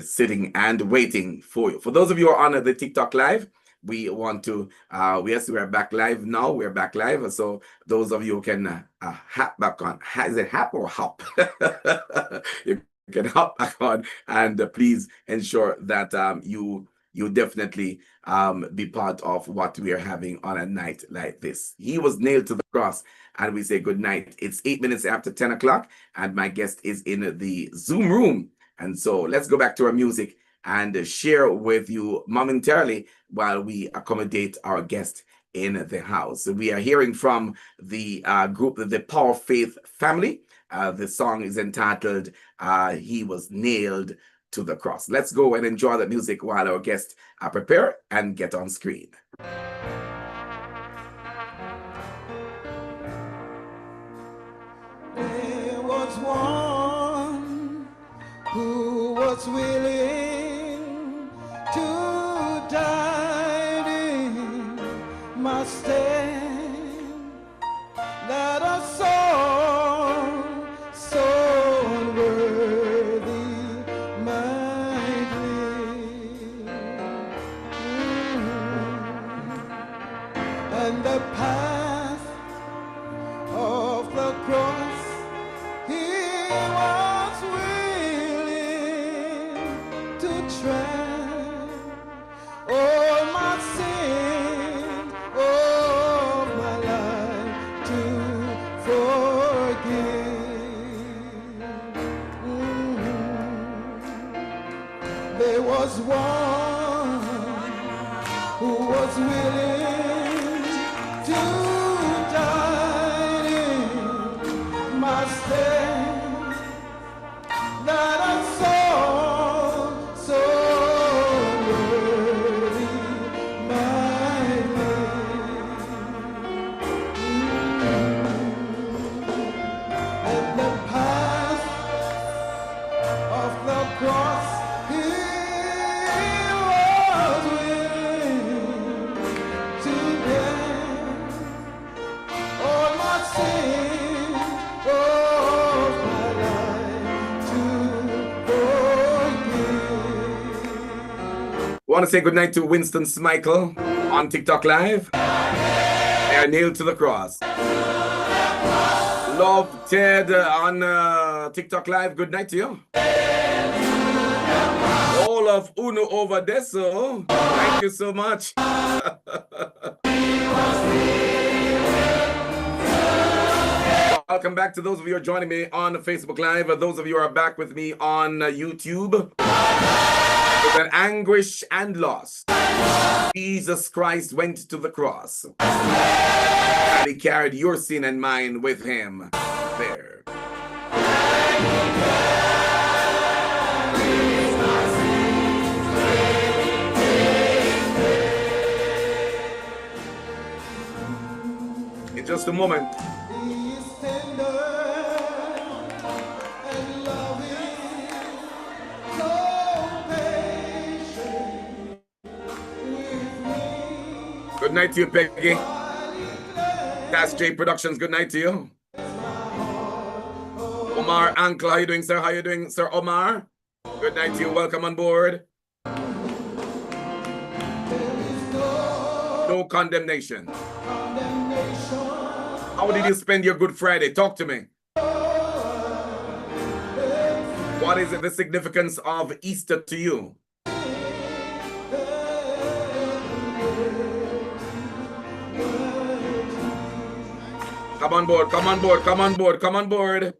sitting and waiting for you. For those of you who are on the TikTok live, we want to, yes, we're back live now. We're back live. So those of you who can hop back on, is it hop or hop? You can hop back on, and please ensure that you definitely be part of what we are having on a night like this. He was nailed to the cross, and we say good night. It's 8 minutes after 10 o'clock, and my guest is in the Zoom room. And so let's go back to our music and share with you momentarily while we accommodate our guest in the house. We are hearing from the group, the Power Faith Family. The song is entitled He Was Nailed to the Cross. Let's go and enjoy the music while our guests prepare and get on screen. There was one who was willing to die in my stead, that a soul so unworthy might live. And the path of the cross he was willing to tread. All my sin, all my life to forgive. There was one who was willing to die in my stead, that I saw so worthy might live. And the path of the cross he was willing to bear. All my sin, all my life to forgive. Want to say goodnight to Winston Smichael on TikTok Live. They are nailed to the cross. Love Ted on TikTok Live. Good night to you. All of Uno over there, so thank you so much. Welcome back to those of you who are joining me on Facebook Live. Those of you who are back with me on YouTube. With an anguish and loss, Jesus Christ went to the cross, and he carried your sin and mine with him there. In just a moment, He is tender and loving, so patient with me. good night to you, Peggy. That's J Productions. Good night to you. Omar Uncle, how you doing, sir? How you doing, Sir Omar? Good night to you. Welcome on board. No condemnation. How did you spend your Good Friday? Talk to me. What is the significance of Easter to you? Come on board, come on board, come on board, come on board.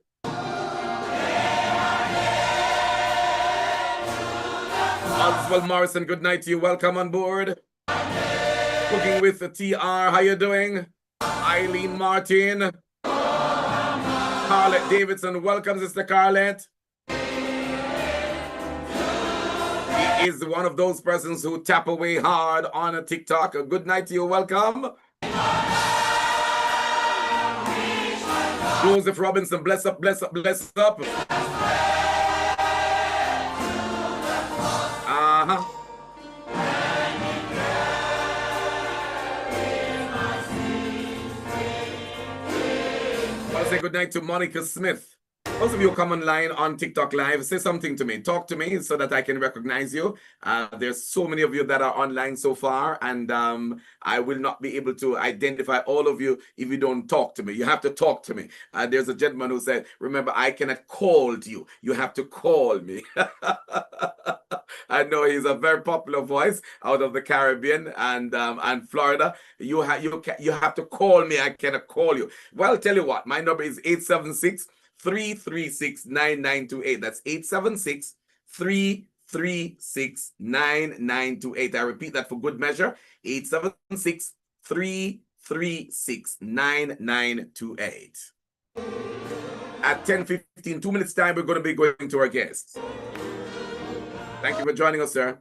Oswald Morrison, good night to you. Welcome on board. Cooking with the TR, how you doing? Eileen Martin. Carlette Davidson, welcome, Sister Carlette. He is one of those persons who tap away hard on a TikTok. A good night to you, welcome. Joseph Robinson, bless up, bless up, bless up. Uh-huh. I want to say good night to Monica Smith. Those of you who come online on TikTok Live, say something to me. Talk to me so that I can recognize you. There's so many of you that are online so far, and I will not be able to identify all of you if you don't talk to me. You have to talk to me. There's a gentleman who said, remember, I cannot call to you. You have to call me. I know he's a very popular voice out of the Caribbean and Florida. You have to call me. I cannot call you. Well, tell you what, my number is 876-336-9928. That's 876-336-9928. I repeat that for good measure. 876-336-9928. At 10:15, 2 minutes time, we're going to be going to our guests. Thank you for joining us, sir.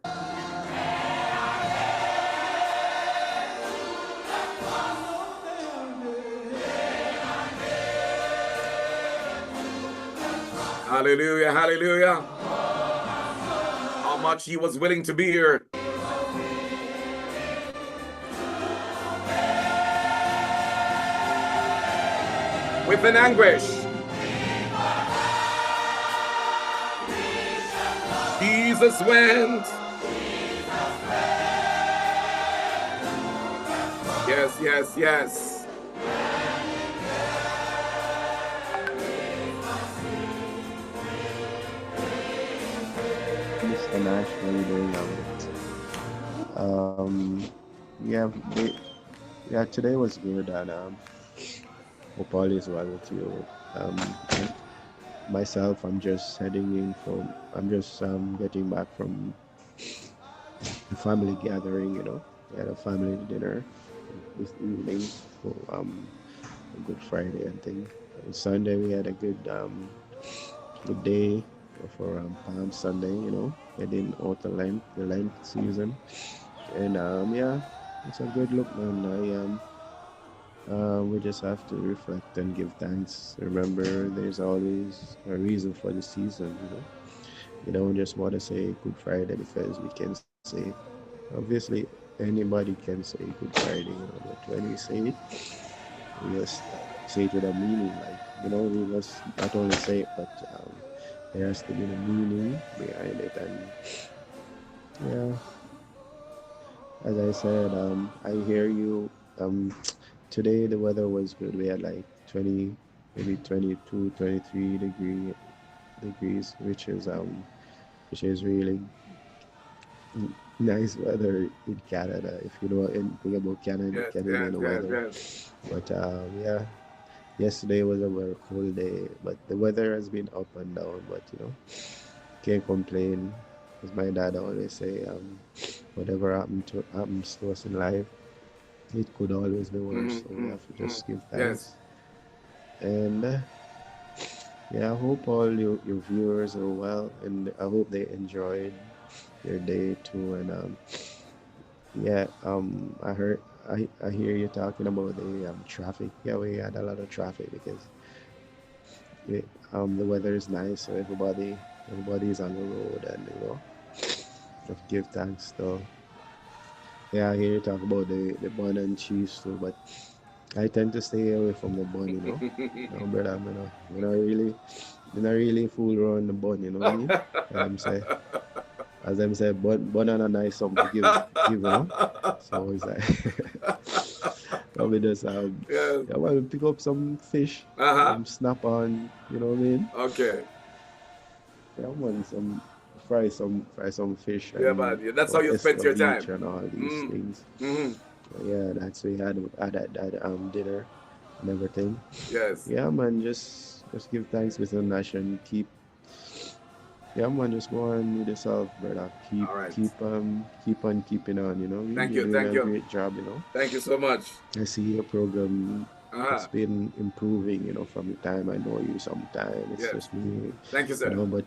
Hallelujah, hallelujah. How much he was willing to be here. With an anguish. Jesus went. Yes, yes, yes. Mr. Nash, how are you doing? Yeah, today was good, and hope all is well with you. Myself, I'm just getting back from a family gathering. We had a family dinner this evening for a Good Friday, I think. And Sunday we had a good day for Palm Sunday, heading out the Lent season, and it's a good look, man. We just have to reflect and give thanks. Remember, there's always a reason for the season. You don't just want to say Good Friday because we can say, obviously, anybody can say Good Friday, but when we say it, we just say it with a meaning. We must not only say it, but there has to be the meaning behind it. And yeah, as I said, I hear you. Today the weather was good. We had like 20, maybe 22, 23 degrees, which is really nice weather in Canada. If you know anything about Canadian weather. Yes. But yesterday was a very cold day, but the weather has been up and down, but can't complain. As my dad always say, whatever happens to us in life, it could always be worse. So we have to just give thanks. Yes. And I hope all your viewers are well, and I hope they enjoyed their day too. And I hear you talking about the traffic. Yeah, we had a lot of traffic because the weather is nice, so everybody is on the road, and just give thanks though. Yeah, I hear you talk about the bun and cheese too, but I tend to stay away from the bun, No, brother, I'm not really fool around the bun, you know what I mean? As them say, bun and a nice something to give, So it's like, probably just pick up some fish, snap on, you know what I mean? Okay. Yeah, man, fry some fish. Yeah, man. That's how you spend your time. And all these things. Yeah, that's we had at dinner and everything. Yes. Yeah, man, just give thanks with the nation. Just go on with yourself, brother. Keep on keeping on. Thank You're you. doing a great job. Thank you so much. I see your program. It's been improving. From the time I know you. Sometime it's just me. Thank you, sir. But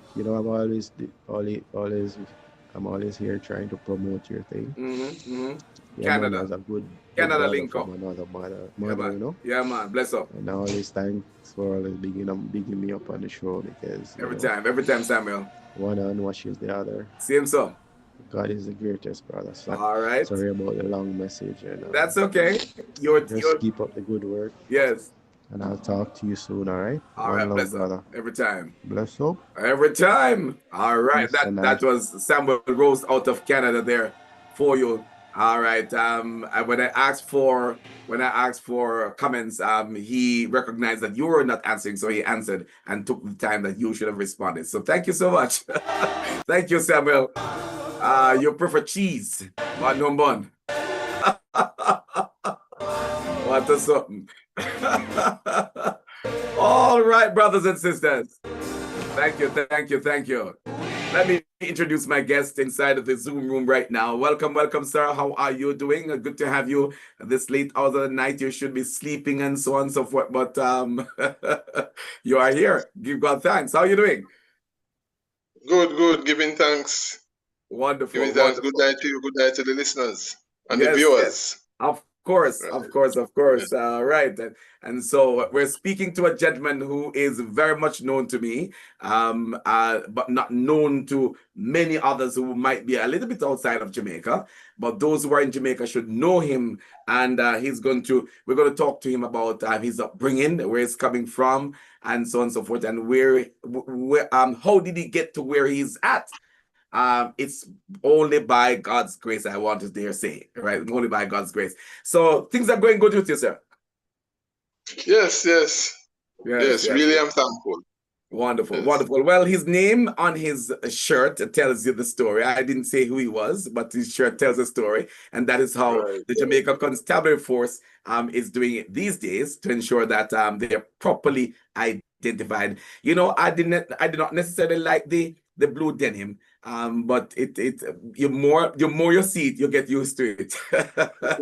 I'm always here trying to promote your thing. Canada. As a good Canada link up. From another mother, Yeah, man. Bless up. And always thanks for always bigging me up on the show because every time, Samuel. One hand washes the other. Same so. God is the greatest, brother. So, all right. Sorry about the long message. That's okay. Just keep up the good work. Yes. and I'll talk to you soon. All right. All One right, love, bless up. brother. Every time. Bless up. Every time. All right. Peace and That light. was Samuel Rose out of Canada there for you. All right. When I asked for comments, he recognized that you were not answering, so he answered and took the time that you should have responded. So thank you so much. Thank you, Samuel. You prefer cheese, but no bun. What a something. All right, brothers and sisters. Thank you, thank you, thank you. Let me introduce my guest inside of the Zoom room right now. Welcome, welcome, sir. How are you doing? Good to have you this late hour of the night. You should be sleeping and so on and so forth, but you are here. Give God thanks. How are you doing? Good. Giving thanks. Wonderful, Giving thanks. wonderful. Good night to you. Good night to the listeners and the Yes, yes. viewers. Of course, Right. of course, of course. Right. And so we're speaking to a gentleman who is very much known to me, but not known to many others who might be a little bit outside of Jamaica. But those who are in Jamaica should know him. And we're going to talk to him about his upbringing, where he's coming from, and so on and so forth, and how did he get to where he's at? It's only by God's grace, I want to dare say, right? Only by God's grace. So things are going good with you, sir. Yes. Yes. Really, I'm thankful. Wonderful, Yes. wonderful. Well, his name on his shirt tells you the story. I didn't say who he was, but his shirt tells the story, and that is how Right. the Jamaica Constabulary Force is doing it these days to ensure that they're properly identified. You know, I did not necessarily like the blue denim, but you more you see it, you get used to it.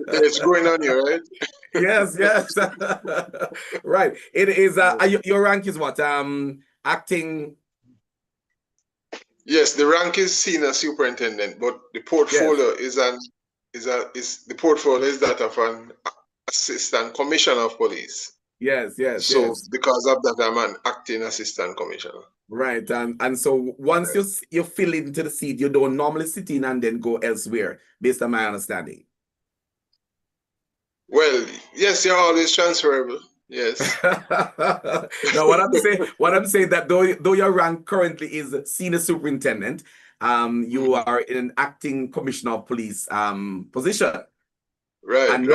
It's going on here, right? Yes. Right. It is. Your rank is what? Acting. Yes, the rank is senior superintendent, but the portfolio is the portfolio is that of an assistant commissioner of police. Yes. So because of that, I'm an acting assistant commissioner. Right. And so once you fill into the seat, you don't normally sit in and then go elsewhere, based on my understanding. Well, yes, you're always transferable. Yes. Now, what I'm saying that though your rank currently is senior superintendent, you are in an acting commissioner of police position. Right. And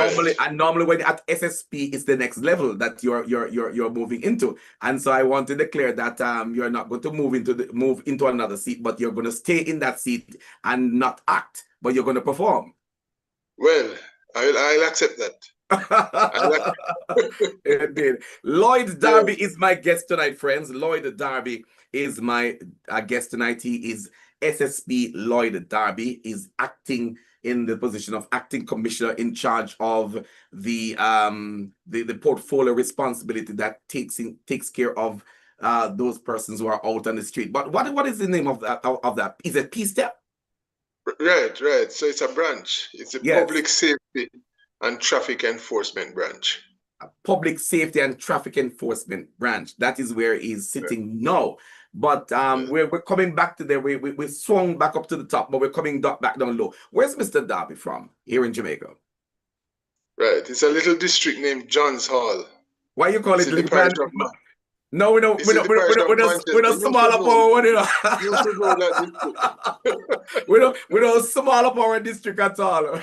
normally when at SSP it's the next level that you're moving into. And so I want to declare that you're not going to move into another seat, but you're going to stay in that seat and not act, but you're going to perform. Well, I'll accept that. Indeed. Lloyd Darby is my guest tonight, friends. Lloyd Darby is my guest tonight. He is SSP Lloyd Darby, is acting in the position of acting commissioner in charge of the portfolio responsibility that takes care of those persons who are out on the street. But what is the name of that? Is it P-Step? Right. So it's a branch. It's a public safety and traffic enforcement branch. A public safety and traffic enforcement branch. That is where he's sitting now. But we're coming back to there. We swung back up to the top, but we're coming back down low. Where's Mr. Darby from here in Jamaica? Right. It's a little district named Johns Hall. Why you call it the parish of No, we're not smaller power, you know. You should know that district. we don't smaller power district at all.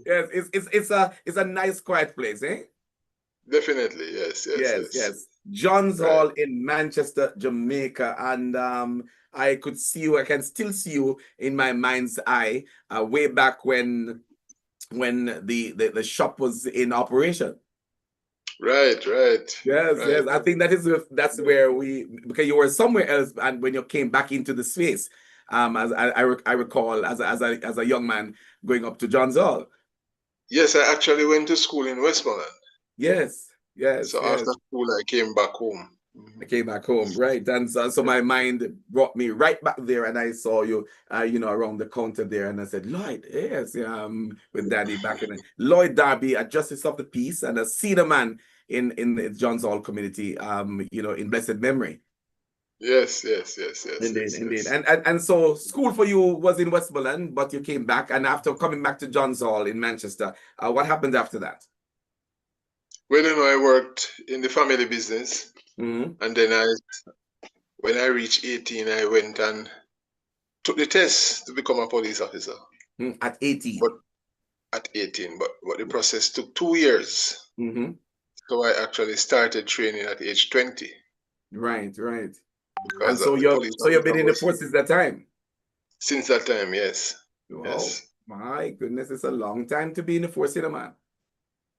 Yes, it's a nice quiet place, eh? Definitely, yes. Johns Hall in Manchester, Jamaica, and I can still see you in my mind's eye, way back when the shop was in operation. Right. Yes. I think that's where because you were somewhere else, and when you came back into the space, as I recall, as a young man going up to Johns Hall. Yes, I actually went to school in Westmoreland. Yes. So after school, I came back home. I came back home, right? And so my mind brought me right back there, and I saw you, around the counter there, and I said, Lloyd, yes, with Daddy back in Lloyd Darby, a justice of the peace and a senior man in the Johns Hall community, in blessed memory. Yes. Indeed. And so school for you was in Westmoreland, but you came back, and after coming back to Johns Hall in Manchester, what happened after that? Well, I worked in the family business, Mm-hmm. and then when I reached 18, I went and took the test to become a police officer. At 18. But at 18, but the process took 2 years. Mm-hmm. So I actually started training at age 20 Right, right. And because so the police you've been officer in the was forces that time. since that time. Yes, Wow, yes, my goodness, it's a long time to be in the force, you know, man.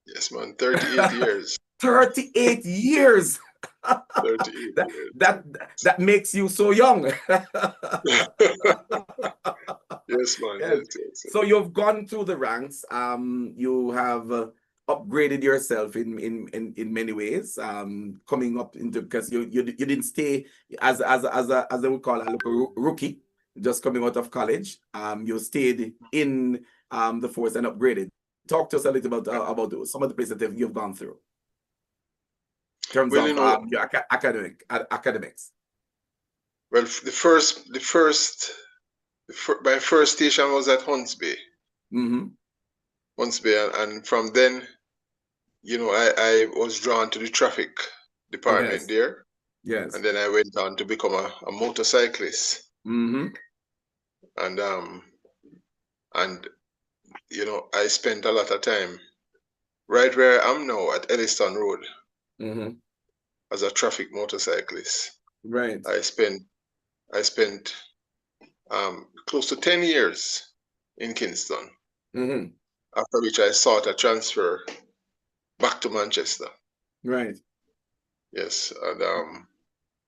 yes, man. 38 years. 38 years. 38 That years. that that makes you so young. Yes, man. Yes. Yes, yes, So you've gone through the ranks. You have upgraded yourself in many ways. Coming up into because you didn't stay as I would call a local rookie, just coming out of college. You stayed in the force and upgraded. Talk to us a little about some of the places that you've gone through in terms Well, of your academics. well, my first station was at Hunts Bay. Mm-hmm. Hunts Bay, and from then, I was drawn to the traffic department Yes. there, Yes. and then I went on to become a motorcyclist, Mm-hmm. and I spent a lot of time right where I am now at Elliston Road Mm-hmm. as a traffic motorcyclist. Right. I spent close to 10 years in Kingston, Mm-hmm. after which I sought a transfer back to Manchester. Right. Yes, and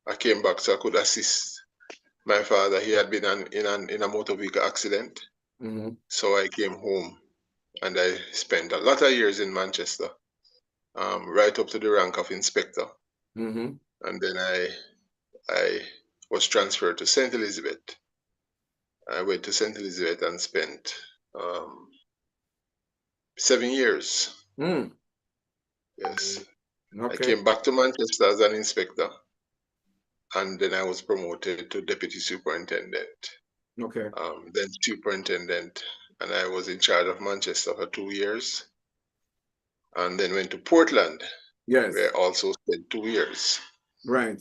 I came back so I could assist my father. He had been in a motor vehicle accident, Mm-hmm. so I came home and I spent a lot of years in Manchester, right up to the rank of inspector, Mm-hmm. and then I was transferred to St. Elizabeth. I went to St. Elizabeth and spent 7 years. Mm. Yes, I Okay. came back to Manchester as an inspector, and then I was promoted to deputy superintendent, Okay. then superintendent, and I was in charge of Manchester for 2 years, and then went to Portland, Yes. where I also spent 2 years. Right.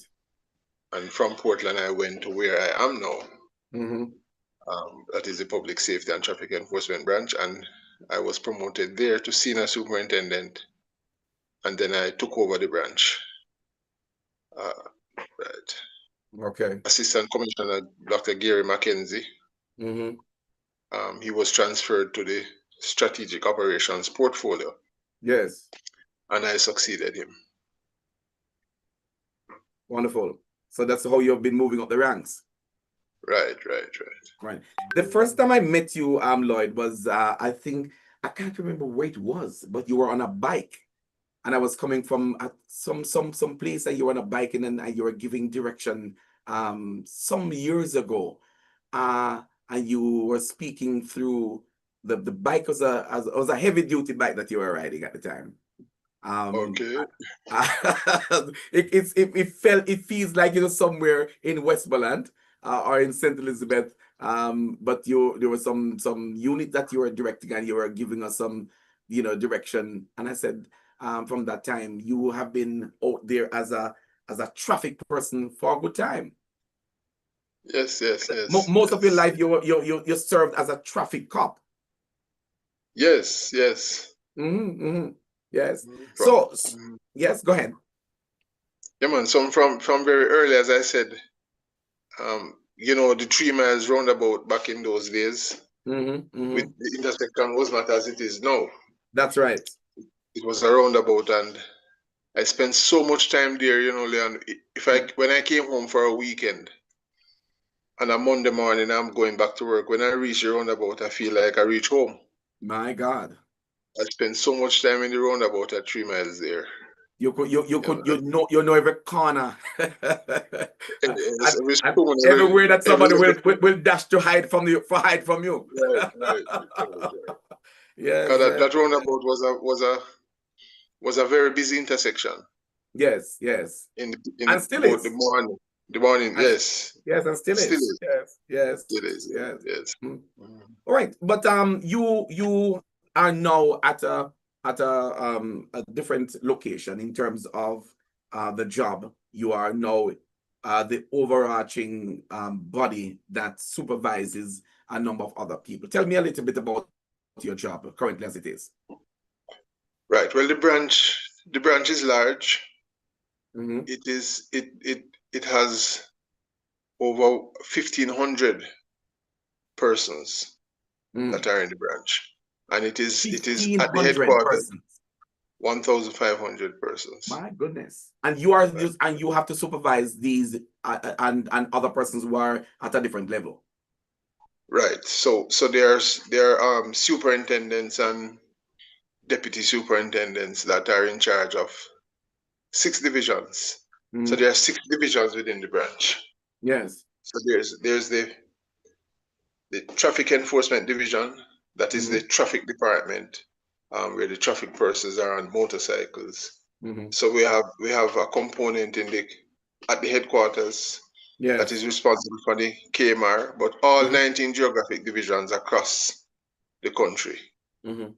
And from Portland, I went to where I am now. Mm-hmm. That is the Public Safety and Traffic Enforcement Branch, and I was promoted there to senior superintendent, and then I took over the branch. Right. Okay. Assistant Commissioner Dr. Gary Mackenzie. Mm-hmm. He was transferred to the Strategic Operations portfolio, Yes. and I succeeded him. Wonderful. So that's how you've been moving up the ranks. Right. Right. The first time I met you, Lloyd, was I think I can't remember where it was, but you were on a bike, and I was coming from some place, and you were on a bike, and then you were giving direction some years ago, and you were speaking through the bike was a heavy duty bike that you were riding at the time. Okay. It feels like somewhere in Westmoreland or in St. Elizabeth. But there was some unit that you were directing, and you were giving us some direction. And I said, from that time you have been out there as a traffic person for a good time. Yes. Most of your life you served as a traffic cop. Yes. Mm-hmm, mm-hmm. Yes. From So yes, go ahead. yeah, man. So from very early, as I said, the 3 miles roundabout back in those days, Mm-hmm, with mm-hmm. the intersection was not as it is now. That's right. It was a roundabout, and I spent so much time there, Leon. When I came home for a weekend, and on Monday morning I'm going back to work, when I reach the roundabout, I feel like I reach home. My God. I spent so much time in the roundabout at 3 miles there. You know every corner. It's every And stone, everywhere that every somebody little. will dash to hide from you. Right. Yes, Because yes, that roundabout was a very busy intersection yes. in And still both the is. morning. The morning, And yes. yes, and still Still is. is. Yes. Still is. Yes. Yes. Mm. All right. But you are now at at a different location in terms of the job. You are now the overarching body that supervises a number of other people. Tell me a little bit about your job currently as it is. Right. Well, the branch is large. Mm-hmm. It has over 1,500 persons that are in the branch, and it is at the 1,500 headquarters, persons. 1,500 persons. My goodness. And you are and you have to supervise these and other persons who are at a different level. Right. So there are superintendents and deputy superintendents that are in charge of 6 divisions. So there are 6 divisions within the branch. Yes. So there's the traffic enforcement division, that is the traffic department, where the traffic persons are on motorcycles. So we have a component at the headquarters that is Yes. responsible for the KMR, but all 19 geographic divisions across the country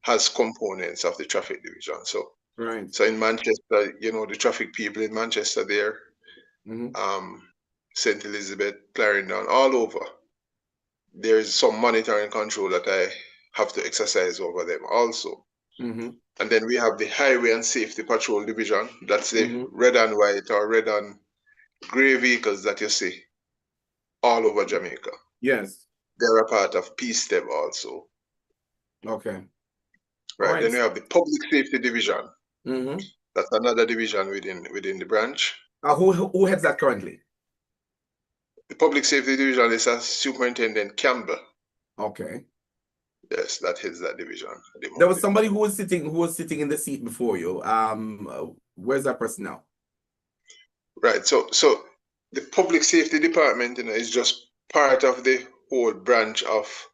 has components of the traffic division. So Right. so in Manchester, the traffic people in Manchester there, St. Elizabeth, Clarendon, all over, there is some monitoring control that I have to exercise over them also. And then we have the Highway and Safety Patrol Division. That's the red and white or red and gray vehicles that you see all over Jamaica. Yes. They're a part of Peace Step also. Okay. Right. All Then right. we have the Public Safety Division. Mm-hmm. That's another division within the branch. Who heads that currently? The Public Safety Division is a Superintendent Campbell. Okay. Yes, that heads that division at the There was moment. somebody who was sitting in the seat before you. Where's that person now? Right. So the Public Safety Department, is just part of the whole branch of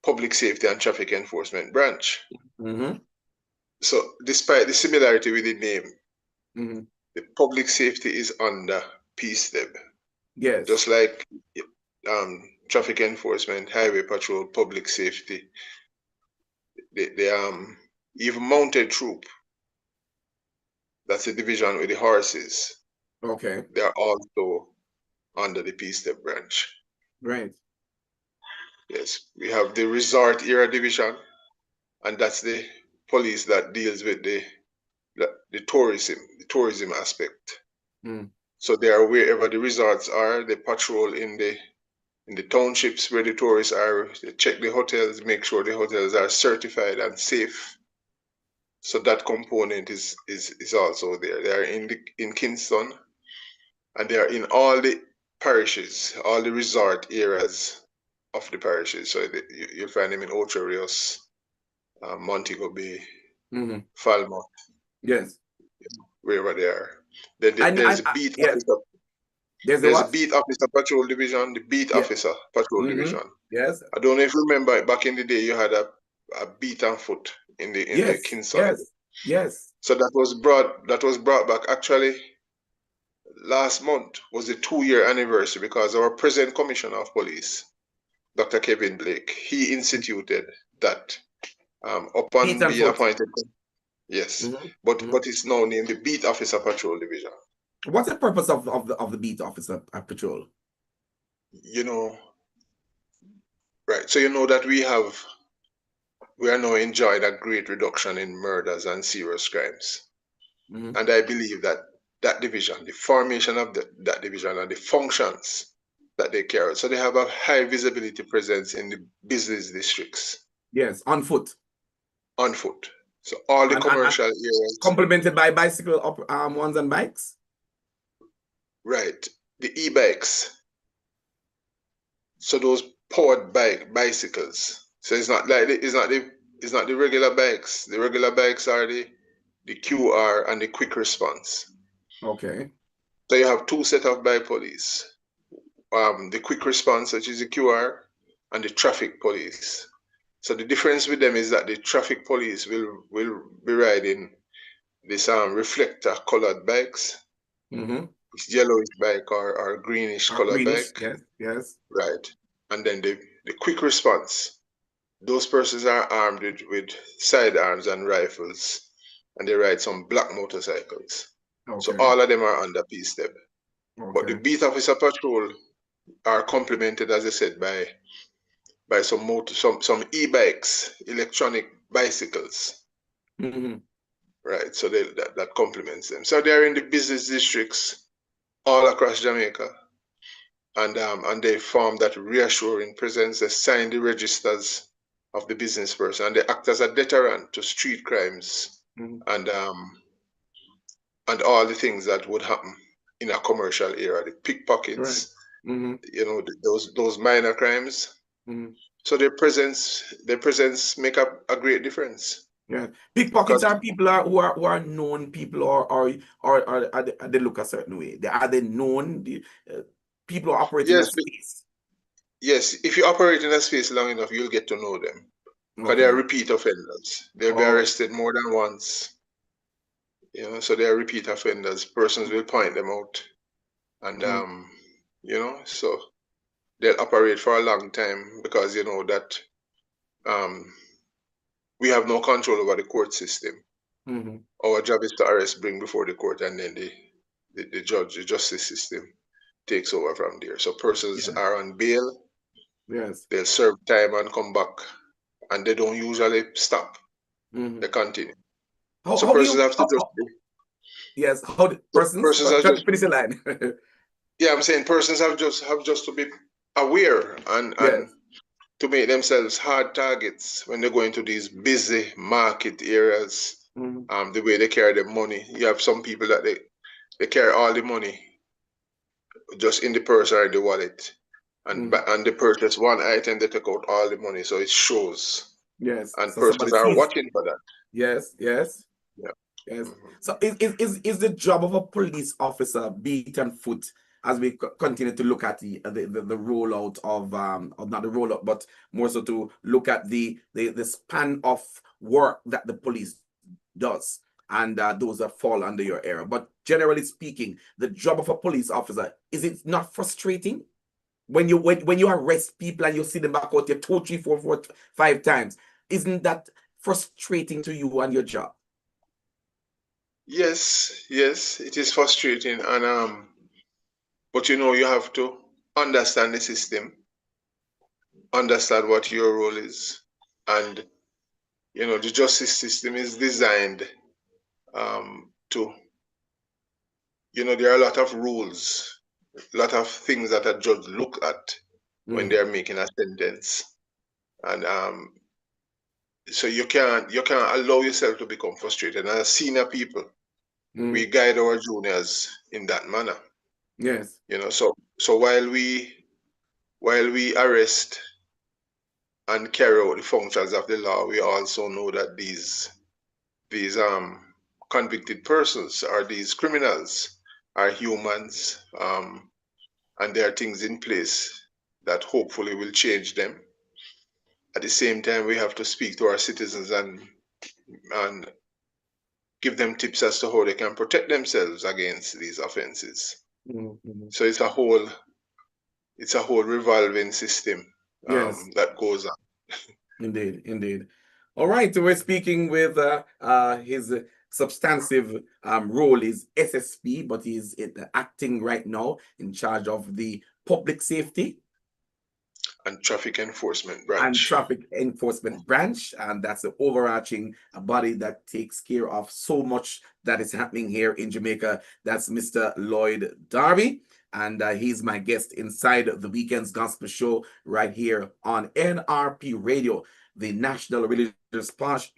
Public Safety and Traffic Enforcement branch. So despite the similarity with the name, the public safety is under PSTEB. Yes. Just like traffic enforcement, highway patrol, public safety, the even mounted troop, that's the division with the horses. Okay. They are also under the PSTEB branch. Right. Yes, we have the resort area division, and that's the police that deals with the tourism aspect. So they are wherever the resorts are. They patrol in the townships where the tourists are. They check the hotels, make sure the hotels are certified and safe. So that component is also there. They are in Kingston, and they are in all the parishes, all the resort areas of the parishes. So you'll find them in Ocho Rios, Montego Bay, Falmouth. Yes. Wherever they are. Then there's a beat yes. officer. There's a beat officer patrol division, the beat officer patrol division. Yes. I don't know if you remember back in the day you had a beat and foot in the Kingston. Yes. So that was brought back. Actually, last month was the 2-year anniversary because our present commissioner of police, Dr. Kevin Blake, he instituted that upon being appointed. Yes, but it's now named the Beat Officer Patrol Division. What's the purpose of the Beat Officer Patrol? Right. So that we are now enjoying a great reduction in murders and serious crimes, and I believe that division, the formation of that division, and the functions that they carry, so they have a high visibility presence in the business districts. Yes, on foot. On foot. So all the commercial areas. Complemented by bicycle ones and bikes? Right. The e-bikes. So those powered bicycles. So it's not the regular bikes. The regular bikes are the QR and the quick response. Okay. So you have 2 sets of bike police. The quick response, which is the QR, and the traffic police. So the difference with them is that the traffic police will be riding this reflector colored bikes. It's yellowish bike or greenish colored bike. Yes. Right. And then the quick response Those persons are armed with sidearms and rifles, and they ride some black motorcycles. So Okay. all of them are under P-step. But the Okay. beat officer patrol are complemented, as I said, by some e-bikes, electronic bicycles, Mm-hmm. right? So that complements them. So they're in the business districts all across Jamaica, and they form that reassuring presence. They sign the registers of the business person, and they act as a deterrent to street crimes Mm-hmm. and um, and all the things that would happen in a commercial area, the Right. pickpockets, Mm-hmm. those minor crimes. Mm-hmm. So their presence make a great difference Yeah. Pickpockets because are people who are known people or are they look a certain way? Are they known? Uh, People who operate in a yes, space. yes, if you operate in a space long enough, you'll get to know them because they are Okay. repeat offenders. They'll be Oh. arrested more than once, so they are repeat offenders. Persons will point them out, and Mm-hmm. so they'll operate for a long time because that um, we have no control over the court system. Mm-hmm. Our job is to arrest, bring before the court, and then the judge, the justice system takes over from there. So persons Yeah. are on bail, Yes. they'll serve time and come back, and they don't usually stop. Mm-hmm. They continue. How So how do persons you have to just yes, how the persons persons have just finish the line. yeah, I'm saying persons have just to be aware and Yes. to make themselves hard targets when they go into these busy market areas. Mm-hmm. The way they carry their money, you have some people that they carry all the money just in the purse or in the wallet, Mm-hmm. and they purchase one item, they take out all the money, so it shows, Yes. and So somebody persons are sees. watching for that. Yes, yes. Yeah. Yes. Mhm. So is the job of a police officer beat and foot as we continue to look at the rollout of not the rollout, but more so to look at the span of work that the police does, and those that fall under your area. But generally speaking, the job of a police officer, is it not frustrating when you arrest people and you see them back out there two, three, four, 5 times? Isn't that frustrating to you and your job? Yes, yes, it is frustrating, but you have to understand the system, understand what your role is, and the justice system is designed to there are a lot of rules, a lot of things that a judge look at when they Mm, are making a sentence, and so you can't allow yourself to become frustrated. And as senior people, we mm, guide our juniors in that manner. yes. So while we arrest and carry out the functions of the law, we also know that these convicted persons or these criminals are humans, and there are things in place that hopefully will change them. At the same time, we have to speak to our citizens and give them tips as to how they can protect themselves against these offenses. Mm, mhm. So it's a whole revolving system Yes, that goes on. indeed, indeed. All right, so we're speaking with his substantive role is SSP, but acting right now in charge of the public safety And traffic enforcement and branch. traffic enforcement branch, and that's the overarching body that takes care of so much that is happening here in Jamaica. That's Mr. Lloyd Darby, and he's my guest inside the Weekendz Gospel Show right here on NRP Radio, the National Religious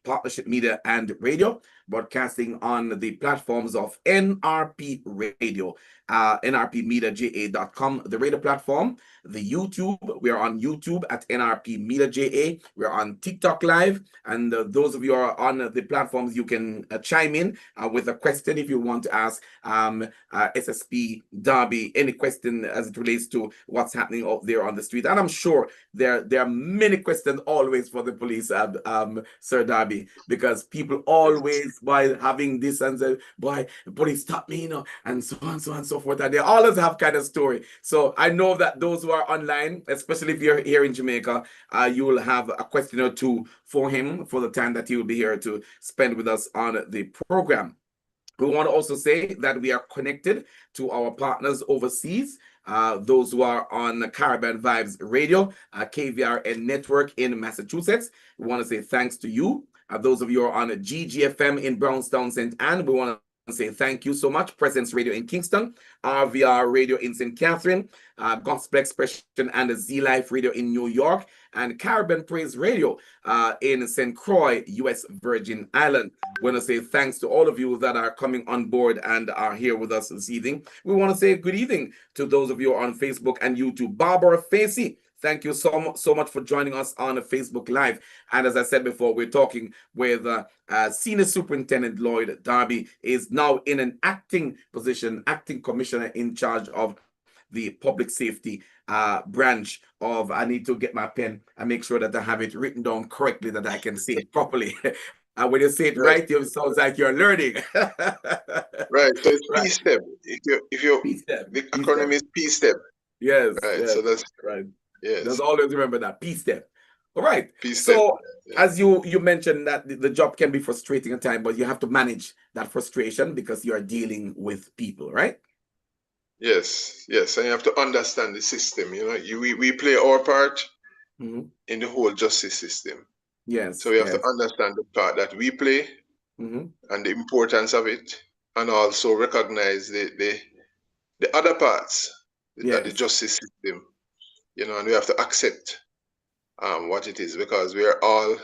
Partnership Media and Radio, broadcasting on the platforms of NRP Radio, nrpmediaja.com, the radio platform, the YouTube. We are on YouTube at NRP Media JA. We're on TikTok Live. And those of you who are on the platforms, you can chime in with a question if you want to ask SSP Darby any question as it relates to what's happening out there on the street. And I'm sure there are many questions always for the the police, Sir Darby, because people always by having this and say, boy, the police stopped me, and so on, so on, so forth. And they always have kind of story. So I know that those who are online, especially if you're here in Jamaica, you will have a question or two for him for the time that he will be here to spend with us on the program. We want to also say that we are connected to our partners overseas, those who are on Caribbean Vibes Radio, KVRN Network in Massachusetts. We want to say thanks to you. Those of you who are on GGFM in Brownstown, St. Anne, we want to say thank you so much. Presence Radio in Kingston, RVR Radio in St. Catherine, Gospel Expression and Z Life Radio in New York, and Caribbean Praise Radio in St. Croix, U.S. Virgin Island. We want to say thanks to all of you that are coming on board and are here with us this evening. We want to say good evening to those of you on Facebook and YouTube. Barbara Facey, thank you so much for joining us on Facebook Live. And as I said before, we're talking with Senior Superintendent Lloyd Darby, is now in an acting position, acting commissioner in charge of the public safety branch of, I need to get my pen and make sure that I have it written down correctly, that I can say it properly. When you say it right, it sounds like you're learning. Right. So it's Right. P-STEP. If you P-STEP. the acronym is P-STEP. Yes. Right. Yes. So that's right. yes. Just always remember that P-STEP. All right. P-STEP. So Yeah. as you mentioned that the job can be frustrating at times, but you have to manage that frustration because you are dealing with people, right? Yes. Yes. And you have to understand the system. We play our part Mhm. in the whole justice system. Yes. So we have yes. to understand the part that we play Mhm. and the importance of it, and also recognize the other parts that the Yes. justice system, and we have to accept what it is, because we are all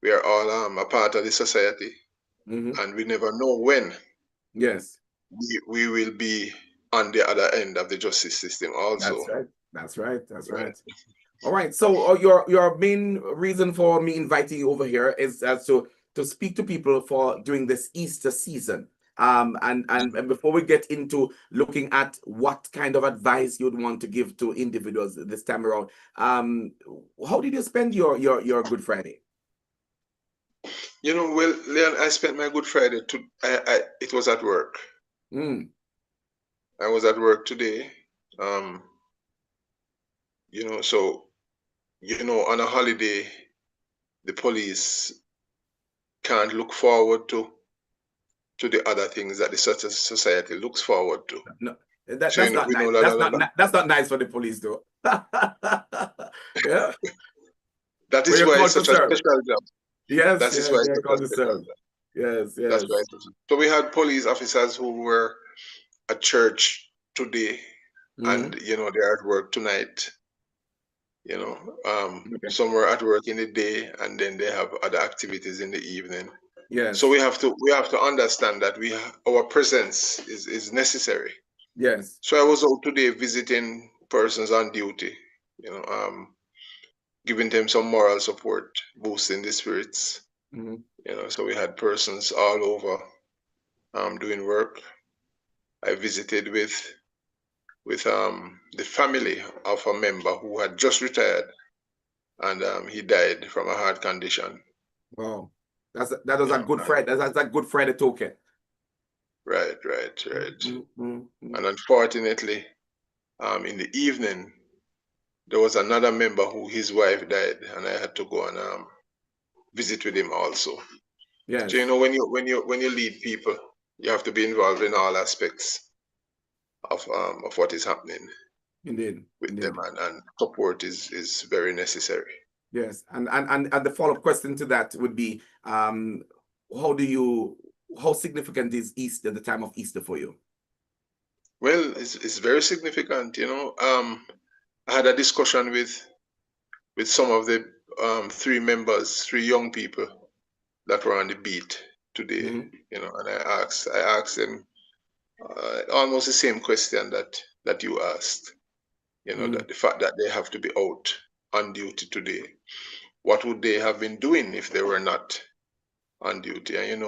a part of the society, Mhm. and we never know when Yes. we will be on the other end of the justice system also. That's right. That's right. That's Right. right. All right. So your main reason for me inviting you over here is to speak to people for during this Easter season. And before we get into looking at what kind of advice you'd want to give to individuals this time around, how did you spend your Good Friday? Well, Leon, I spent my Good Friday it was at work. Mm. I was at work today. So on a holiday, the police can't look forward to the other things that the society looks forward to. No, that's So not we nice. know That's not nice for the police, though. Yeah. that is We're why called it's to such a serve. special job. Yes, That is yes, why it's they're such a called to special serve. job. Yes, That's yes. why. So we had police officers who were at church today, and Mhm. they are at work tonight. Okay. Some were at work in the day, and then they have other activities in the evening. Yes. So we have to understand that our presence is necessary. Yes. So I was out today visiting persons on duty, giving them some moral support, boosting the spirits. Mhm. So we had persons all over doing work. I visited with the family of a member who had just retired, and he died from a heart condition. Wow. That was a Good And Friday. That's a Good Friday token. right. Mhm. And unfortunately, in the evening, there was another member who his wife died, and I had to go and visit with him also. Yes. So when you lead people, you have to be involved in all aspects of what is happening Indeed. with Indeed. them, and support is very necessary. Yes. And the follow-up question to that would be, how significant is Easter, the time of Easter for you? Well, it's very significant. I had a discussion with some of the three young people that were on the beat today. Mhm. And I asked them almost the same question that you asked. Mhm. That the fact that they have to be out on duty today, what would they have been doing if they were not on duty? And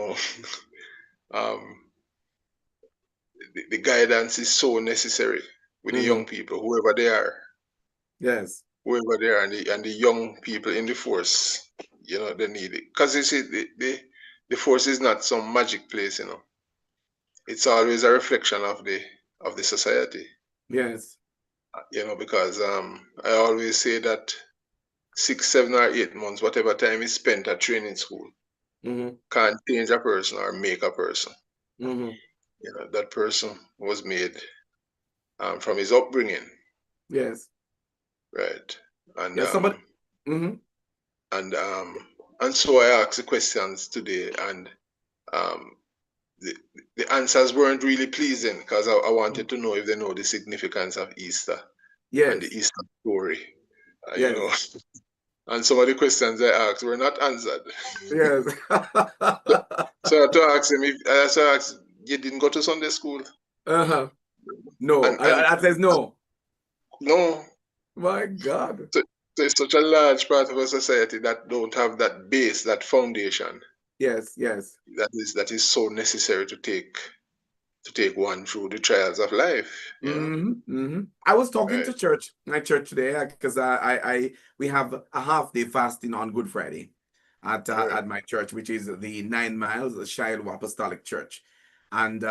the guidance is so necessary with the young Mhm. people, whoever they are. Yes. whoever they are, and the young people in the force, they need it. Because you see, the force is not some magic place. It's always a reflection of the society. Yes. Because I always say that 6, 7, or 8 months, whatever time is spent at training school, Mm-hmm. can't change a person or make a person. Mm-hmm. That person was made from his upbringing, Yes. right? And Yeah. Somebody. Mm-hmm. and um and so I asked the questions today, and um the, the answers weren't really pleasing because I wanted to know if they know the significance of Easter and the Yes. Easter story, you Yes. know. And some of the questions I asked were not answered. Yes. So I had to ask him so I asked, you didn't go to Sunday school? Uh-huh. No. And I says no. no, My God. so, so it's such a large part of a society that don't have that base, that foundation, Yes. Yes. that is so necessary to take one through the trials of life. I was talking Right, to my church today, because we have a half day fasting on Good Friday right. at my church, which is the 9 miles, the Shiloh Apostolic Church, and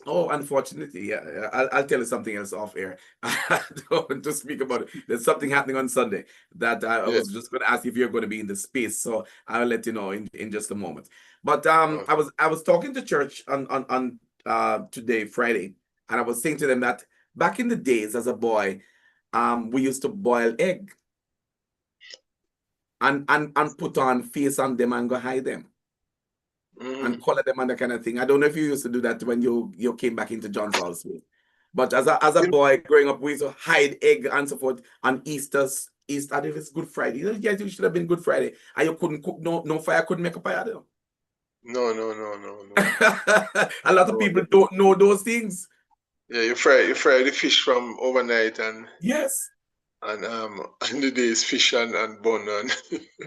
oh, unfortunately, yeah, I'll tell you something else off air. I don't want to speak about it. There's something happening on Sunday that I Yeah. was just going to ask if you're going to be in the space, so I'll let you know in just a moment. But Oh, I was talking to church on today, Friday, and I was saying to them that back in the days as a boy, we used to boil egg and put on face on them and go hide them and mhm. color them and that kind of thing. I don't know if you used to do that when you came back into John's Hall's way. But as a You boy growing up, we used to hide egg and so forth on Easter, I think it's Good Friday. Yeah, it should have been Good Friday. And you couldn't cook, no fire couldn't make a pie out of No, no, no, no, no, them. A lot of no. people don't know those things. Yeah, you fry the fish from overnight, Yes. and and the day is fish and bun and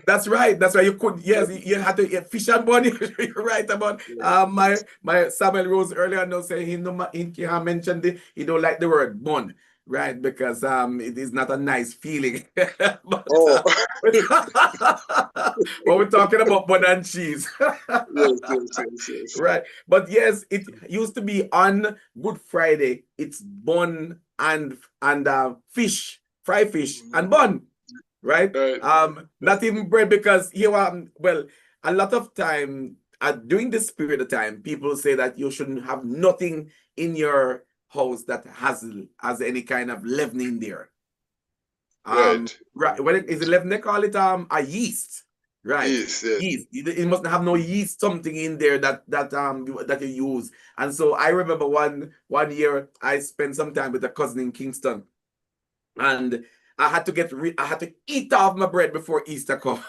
That's right. That's why you could. yeah, Yes, you had to eat fish and bunny. You're right about my Samuel Rose earlier. No, say he mentioned he don't like the word bun, right? Because it is not a nice feeling. But oh but we're talking about bun and cheese, yes, yes, yes, yes. right? But yes, it used to be on Good Friday. It's bun and fish, fry fish and Mhm. bun, right? Right, Not even bread, because you well, a lot of time during this period of time, people say that you shouldn't have nothing in your house that has any kind of leavening there. right. Right, what is it leaven? They call it a yeast, right? Yes, yes. Yeast. It must have no yeast something in there that you use. And so I remember one year I spent some time with a cousin in Kingston, and I had to eat off my bread before Easter come,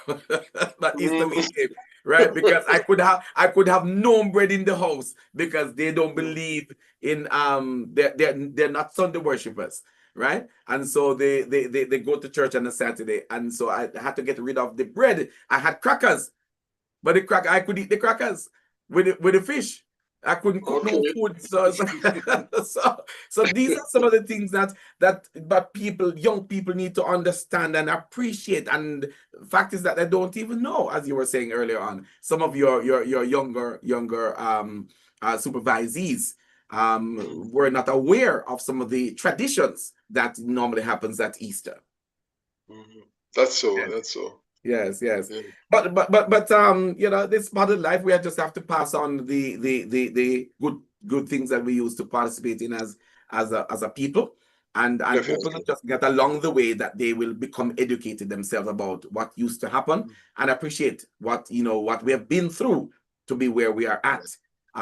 but Easter Mm, week came, right? Because I could have no bread in the house because they don't mm, believe in they're not Sunday worshippers, right? And so they go to church on a Saturday, and so I had to get rid of the bread. I had crackers, but I could eat the crackers with the fish. I couldn't cook no okay. food, so these are some of the things but young people need to understand and appreciate. And the fact is that they don't even know, as you were saying earlier on. Some of your younger supervisees were not aware of some of the traditions that normally happens at Easter. Mhm. That's so. Yes. That's so. Yes, yes. Yeah, But this part of life, we just have to pass on the good things that we use to participate in as a people, and hopefully definitely. just get along the way that they will become educated themselves about what used to happen and appreciate what we have been through to be where we are at.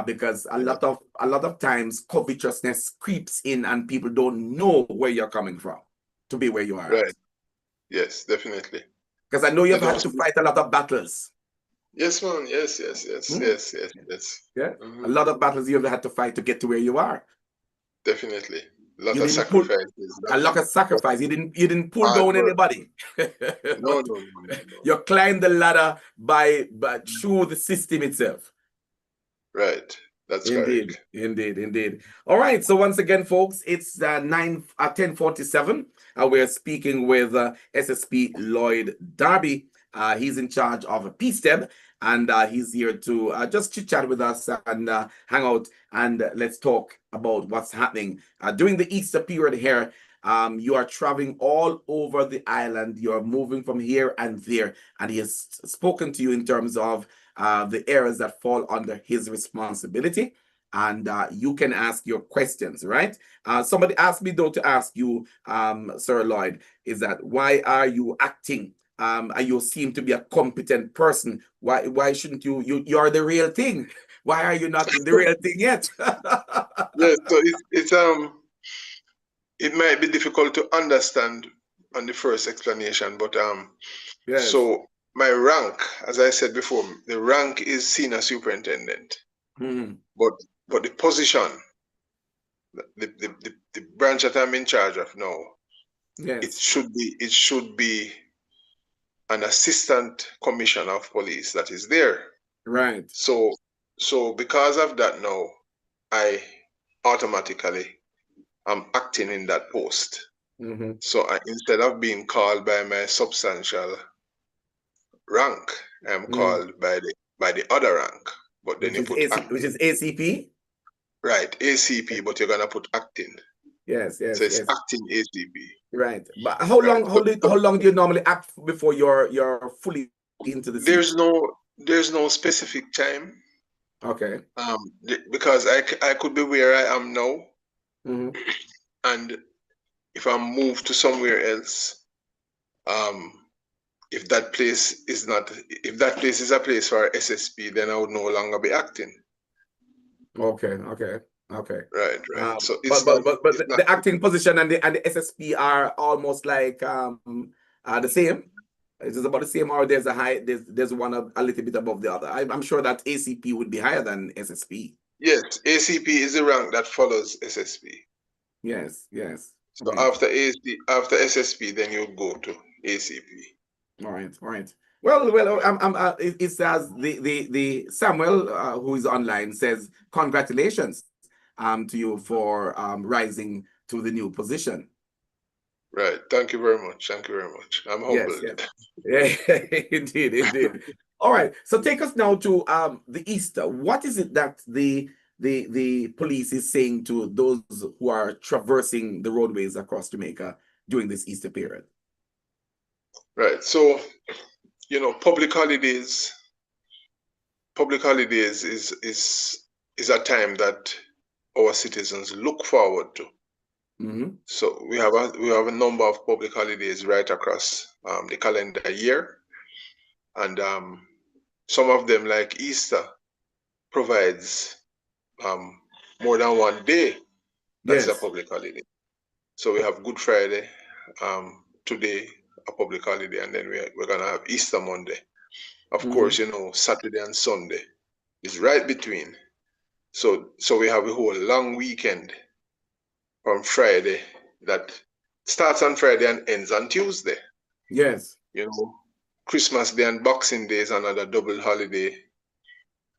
Because a Yeah, lot of times covetousness creeps in and people don't know where you're coming from to be where you are at. right. Yes, definitely. Because I know They you've don't. had to fight a lot of battles. Yes, man. Yes, yes, yes, Hmm? yes, yes, yes. Yeah. A Hmm. lot of battles you've had to fight to get to where you are. Definitely. A lot You of didn't pull sacrifices. a lot of Lot sacrifice. You didn't pull hard down work. anybody. No, But no, no, no, no. you climbed the ladder by through the system itself. Right. That's Indeed, correct. indeed, indeed. All right. So once again, folks, it's 10:47. We're speaking with SSP Lloyd Darby. He's in charge of PSTEB, and he's here to just chit chat with us and hang out and let's talk about what's happening during the Easter period here. You are traveling all over the island. You're moving from here and there, and he has spoken to you in terms of the areas that fall under his responsibility. And you can ask your questions, right? Somebody asked me though to ask you, Sir Lloyd, is that why are you acting? And you seem to be a competent person. Why shouldn't you're the real thing? Why are you not the real thing yet? Yes, so it might be difficult to understand on the first explanation, but Yes. so my rank, as I said before, the rank is senior superintendent, Mhm. but the position, the branch that I'm in charge of now, it Yes. should be an assistant commissioner of police that is there. Right. So because of that now, I automatically am acting in that post. Hmm. So instead of being called by my substantial rank, I'm Hmm. called by the other rank. But then Which you is put which acting. is ACP. Right, ACP, but you're gonna put acting. Yes. So Yes. it's Yes. acting ACP. Right. But how Right. long how long do you normally act before you're fully into the seat? There's no specific time. Okay. Because I could be where I am now, Hmm. and if I move to somewhere else, um, if that place is not, if that place is a place for SSP, then I would no longer be acting. Okay. Okay. Okay. Right, right. So But it's not, the acting position and the SSP are almost like the same. It is about the same, or there's one a little bit above the other. I'm sure that ACP would be higher than SSP. yes, ACP is the rank that follows SSP. Yes. Yes. So Right. after SSP, then you go to ACP. All right, all right. Well, it says the Samuel who is online says congratulations to you for rising to the new position. Right. Thank you very much. Thank you very much. I'm Yes, humbled. yes, yeah, indeed, indeed. All right, so take us now to the Easter. What is it that the police is saying to those who are traversing the roadways across Jamaica during this Easter period? Right. So, public holidays is a time that our citizens look forward to. Hmm. So we have a number of public holidays right across the calendar year, and some of them, like Easter, provides um, more than one day that is a Yes. public holiday. So we have Good Friday today, a public holiday, and then we're gonna have Easter Monday. Of Hmm. course, Saturday and Sunday is right between. So we have a whole long weekend from Friday that starts on Friday and ends on Tuesday. Yes. You know, Christmas Day and Boxing Day is another double holiday,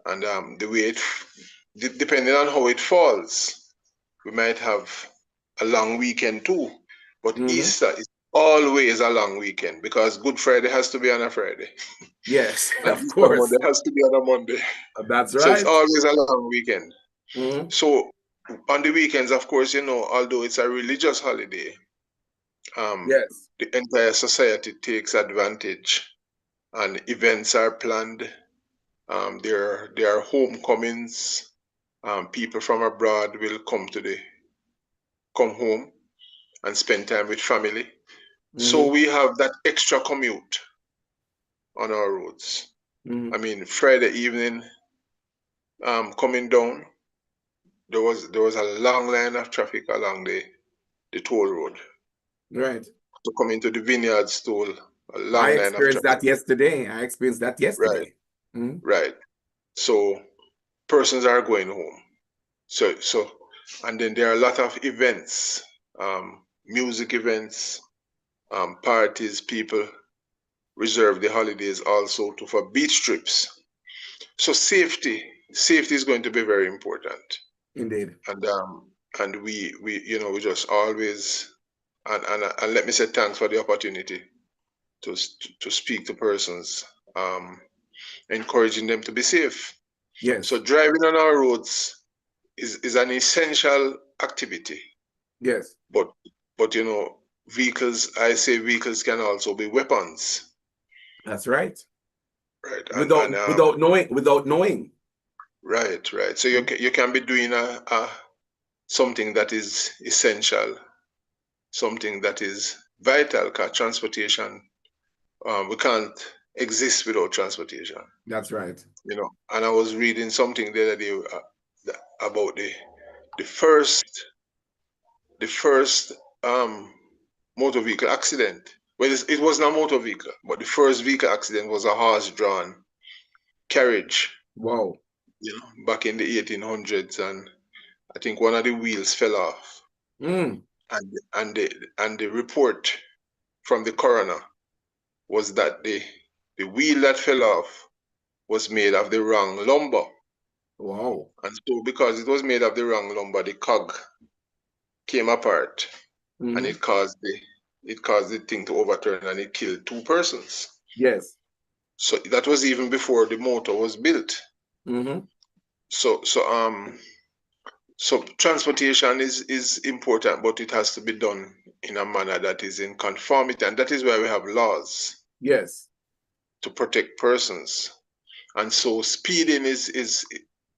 and the way depending on how it falls, we might have a long weekend too. But Hmm. Easter is always a long weekend because Good Friday has to be on a Friday, Yes, and of Easter Monday course. has to be on a Monday. That's So it's right. always a long weekend. Hmm. So on the weekends, of course, although it's a religious holiday, um, Yes. the entire society takes advantage, and events are planned. There are homecomings. People from abroad will come home and spend time with family. So Hmm. we have that extra commute on our roads. Hmm. I mean, Friday evening, coming down, there was a long line of traffic along the toll road. Right. To come into the vineyards toll, a I long line of experienced traffic. that yesterday. I experienced that Right, yesterday. Hmm. right. So persons are going home. So, and then there are a lot of events, music events, parties. People reserve the holidays also for beach trips. So safety safety is going to be very important. Indeed. And we just always, and let me say thanks for the opportunity to speak to persons, encouraging them to be safe. Yes. So driving on our roads is an essential activity, Yes. but vehicles, I say vehicles can also be weapons, That's right. right? Without knowing. Right. So you can be doing a something that is essential, something that is vital, because transportation, we can't exist without transportation. That's right. And I was reading something the other day about the first motor vehicle accident. Well, it wasn't a motor vehicle, but the first vehicle accident was a horse-drawn carriage. Wow. Back in the 1800s, and I think one of the wheels fell off, Mm. and the report from the coroner was that the wheel that fell off was made of the wrong lumber. Wow. And so because it was made of the wrong lumber, the cog came apart, and it caused the thing to overturn, and it killed 2 persons. Yes. So that was even before the motor was built. Mm-hmm. So transportation is important, but it has to be done in a manner that is in conformity, and that is why we have laws Yes. to protect persons. And so speeding is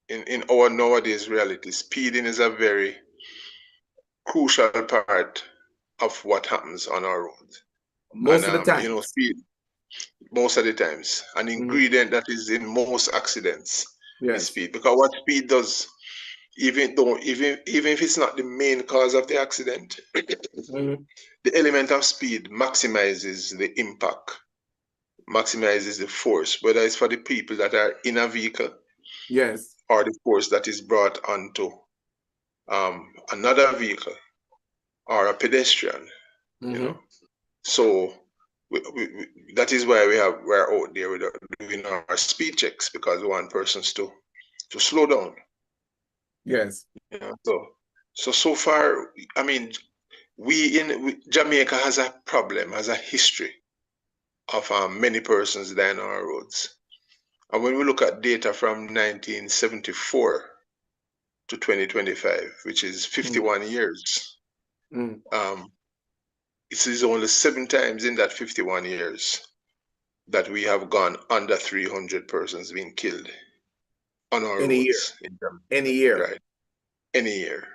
in our nowadays reality, speeding is a very crucial part of what happens on our roads. Most of the time. Speed most of the times, an ingredient that is in most accidents is Yes. speed. Because what speed does, even if it's not the main cause of the accident, the element of speed maximizes the impact, maximizes the force, whether it's for the people that are in a vehicle, Yes. or the force that is brought onto another vehicle or a pedestrian. So that is why we're out there doing our speed checks, because we want persons to slow down. Yes. So far, I mean, Jamaica has a problem, has a history of many persons dying on our roads. And when we look at data from 1974 to 2025, which is 51 years, it is only 7 times in that 51 years that we have gone under 300 persons being killed on our Any year. roads. Any year. Right. Any year.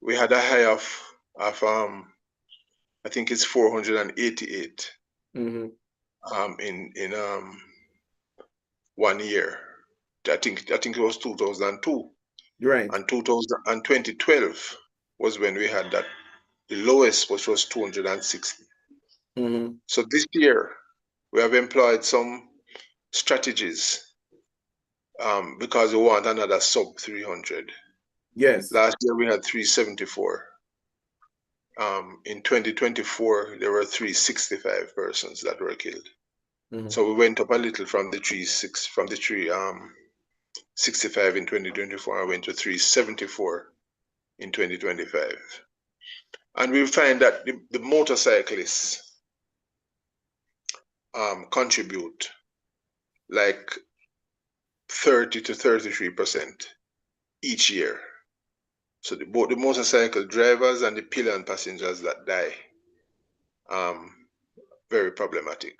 We had a high of I think it's 488 in 1 year. I think it was 2002. Right. And 2012 was when we had the lowest, which was 260. So this year we have employed some strategies, because we want another sub 300. Yes. Last year we had 374. In 2024 there were 365 persons that were killed. So we went up a little from the 365 in 2024. I went to 374 in 2025. And we find that the motorcyclists contribute like 30 to 33% each year. So both the motorcycle drivers and the pillion passengers that die, very problematic.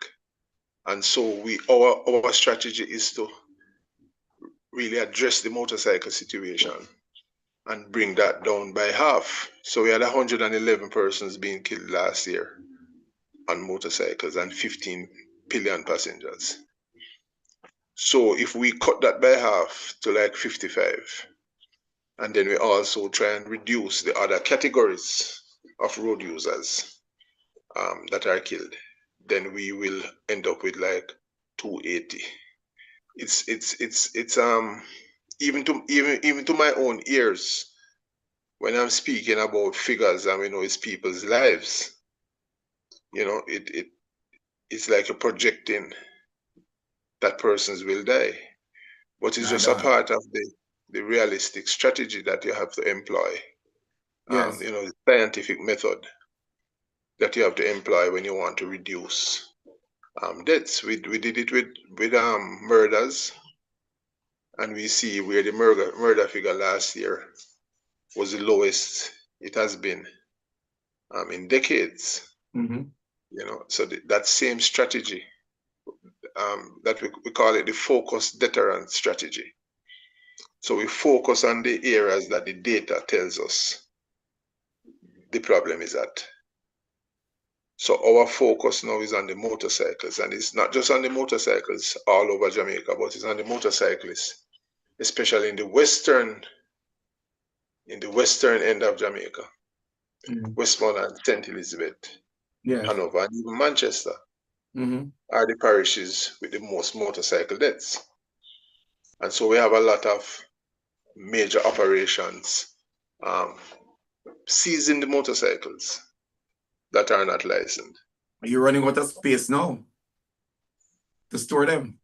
And so our strategy is to really address the motorcycle situation and bring that down by half. So we had 111 persons being killed last year on motorcycles and 15 pillion passengers. So if we cut that by half to like 55, and then we also try and reduce the other categories of road users that are killed, then we will end up with like 280. It's even to my own ears, when I'm speaking about figures and we know it's people's lives, it's like you're projecting that persons will die. but it's My just a God. part of the realistic strategy that you have to employ. Yes. The scientific method that you have to employ when you want to reduce deaths. We did it with murders, and we see where the murder figure last year was the lowest it has been in decades. Mm-hmm. So that same strategy, that we call it the focused deterrent strategy. So we focus on the areas that the data tells us the problem is at. So our focus now is on the motorcycles, and it's not just on the motorcycles all over Jamaica, but it's on the motorcyclists, especially in the western end of Jamaica, Westmoreland, St. Elizabeth, Yes. Hanover, and even Manchester Mm-hmm. are the parishes with the most motorcycle deaths. And so we have a lot of major operations seizing the motorcycles that are not licensed. You're running out of space now to store them.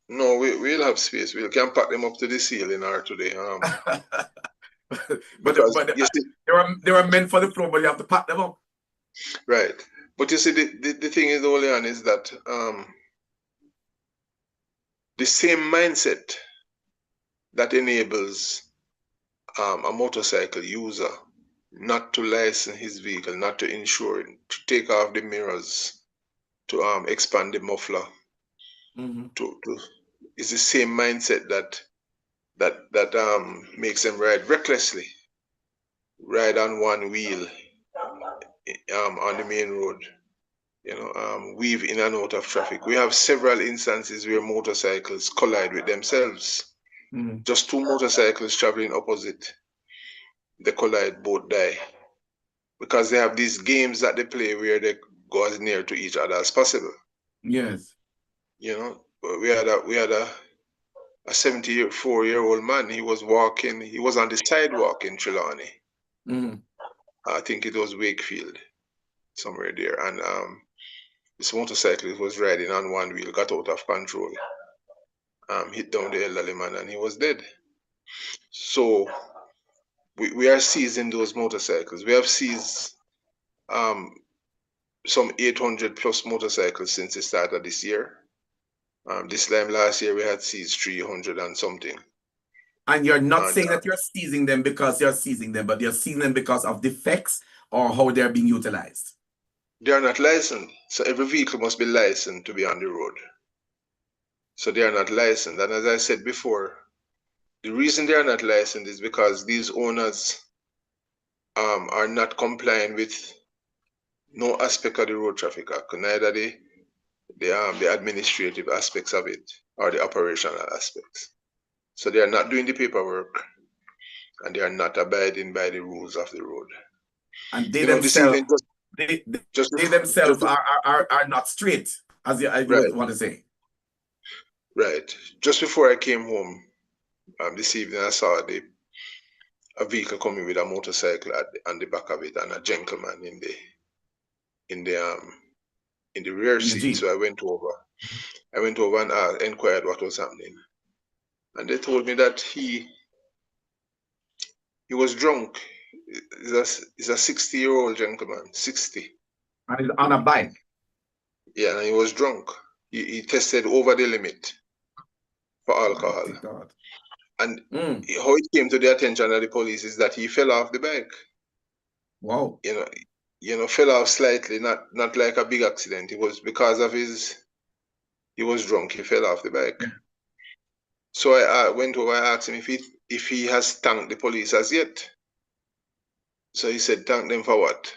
No, we'll have space. We can pack them up to the ceiling or to the because but you see, they were meant for the floor, but you have to pack them up. right. But you see, the thing is, Olean, is that the same mindset that enables a motorcycle user not to license his vehicle, not to insure it, to take off the mirrors, to expand the muffler, to is the same mindset that makes them ride recklessly, ride on one wheel on the main road, weave in and out of traffic. We have several instances where motorcycles collide with themselves. Just two motorcycles traveling opposite, they collide, both die. Because they have these games that they play where they go as near to each other as possible. Yes. We had a 74-year-old man. He was on the sidewalk in Trelawney. I think it was Wakefield, somewhere there. And this motorcyclist was riding on one wheel, got out of control, hit down the elderly man, and he was dead. So we are seizing those motorcycles. We have seized some 800 plus motorcycles since the start of this year. This time last year, we had seized 300 and something. And you're not saying that you're seizing them because you're seizing them, but you're seizing them because of defects or how they're being utilized. They are not licensed. So every vehicle must be licensed to be on the road. So they are not licensed. And as I said before, the reason they are not licensed is because these owners are not complying with no aspect of the Road Traffic Act, neither the administrative aspects of it or the operational aspects. So they are not doing the paperwork, and they are not abiding by the rules of the road. And they themselves, they themselves are not straight, as you right. want to say. Right. Just before I came home this evening, I saw a vehicle coming with a motorcycle on the back of it, and a gentleman in the rear seat. So I went over and inquired what was happening, and they told me that he was drunk. He's a 60-year-old gentleman, 60. And he's on a bike. Yeah, and he was drunk. He tested over the limit for alcohol. And how it came to the attention of the police is that he fell off the bike. Wow. Fell off slightly, not like a big accident. It was because of he was drunk. He fell off the bike. Yeah. So I went over. I asked him if he has thanked the police as yet. So he said, thank them for what?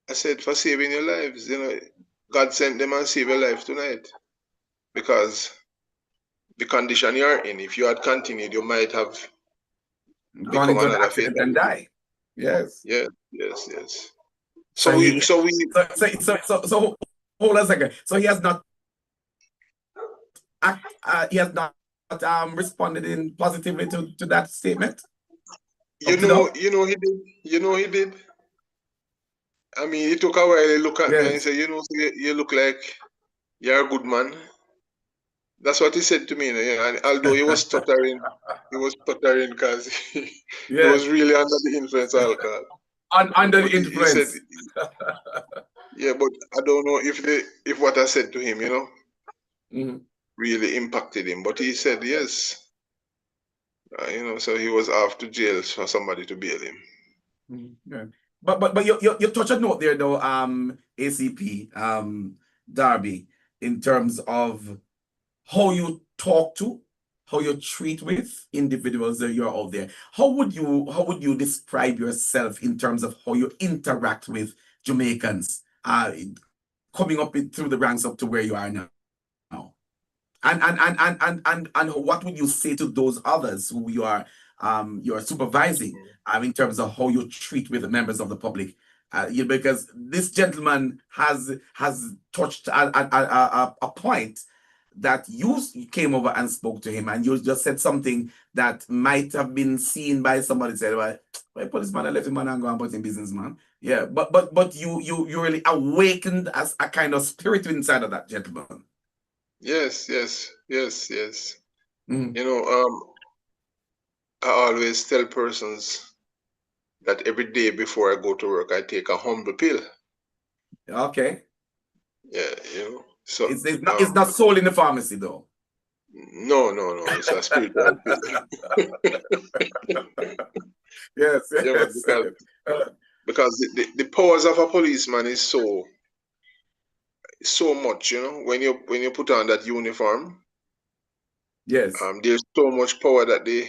I said, for saving your lives. God sent them and saved your life tonight. Because the condition you're in, if you had continued, you might have gone into an accident and die. Yes. Yes. So hold on a second. So he has not responded in positively to that statement. He did. I mean, he took a while. He looked at me and he said, you look like you're a good man. That's what he said to me, and although he was stuttering because he Yes, was really under the influence of alcohol. under the But he said, influence. yeah, but I don't know if what I said to him, Mhm. really impacted him. But he said yes, so he was off to jail for somebody to bail him. Yeah. But you touch a note there though, ACP, Darby, in terms of how you talk to, how you treat with individuals that you're out there. How would you describe yourself in terms of how you interact with Jamaicans, coming up through the ranks up to where you are now? And what would you say to those others who you're supervising, in terms of how you treat with the members of the public? Because this gentleman has touched a point that you came over and spoke to him, and you just said something that might have been seen by somebody said, well, why policeman I left him man and go and put in business, man. Yeah, but you really awakened as a kind of spirit inside of that gentleman. Yes, yes, yes, yes. Mhm. I always tell persons that every day before I go to work, I take a humble pill. Okay. Yeah, So, It's not sold in the pharmacy though. no, no, no, it's a spiritual pill. Yes, Yeah, man, yes. Uh, because the powers of a policeman is so much, when you put on that uniform, yes, there's so much power that the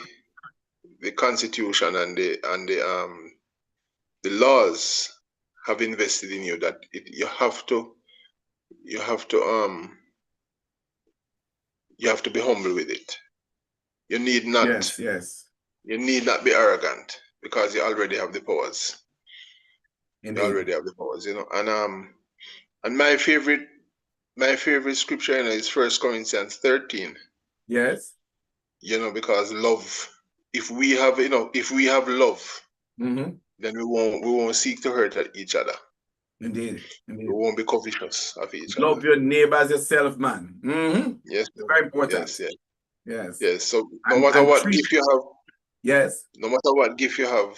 constitution and the laws have invested in you that you have to um you have to be humble with it. You need not yes, yes. you need not be arrogant because you already have the powers. You Indeed. already have the powers. And my favorite scripture is First Corinthians 13. Yes. Because love, if we have love, Hmm. then we won't seek to hurt each other. Indeed. We Indeed. won't be covetous of each other. Love your neighbor as yourself, man. Yes, It's very yes, important. yes, Yes. yes. So And treat. Yes. no matter what gift you have,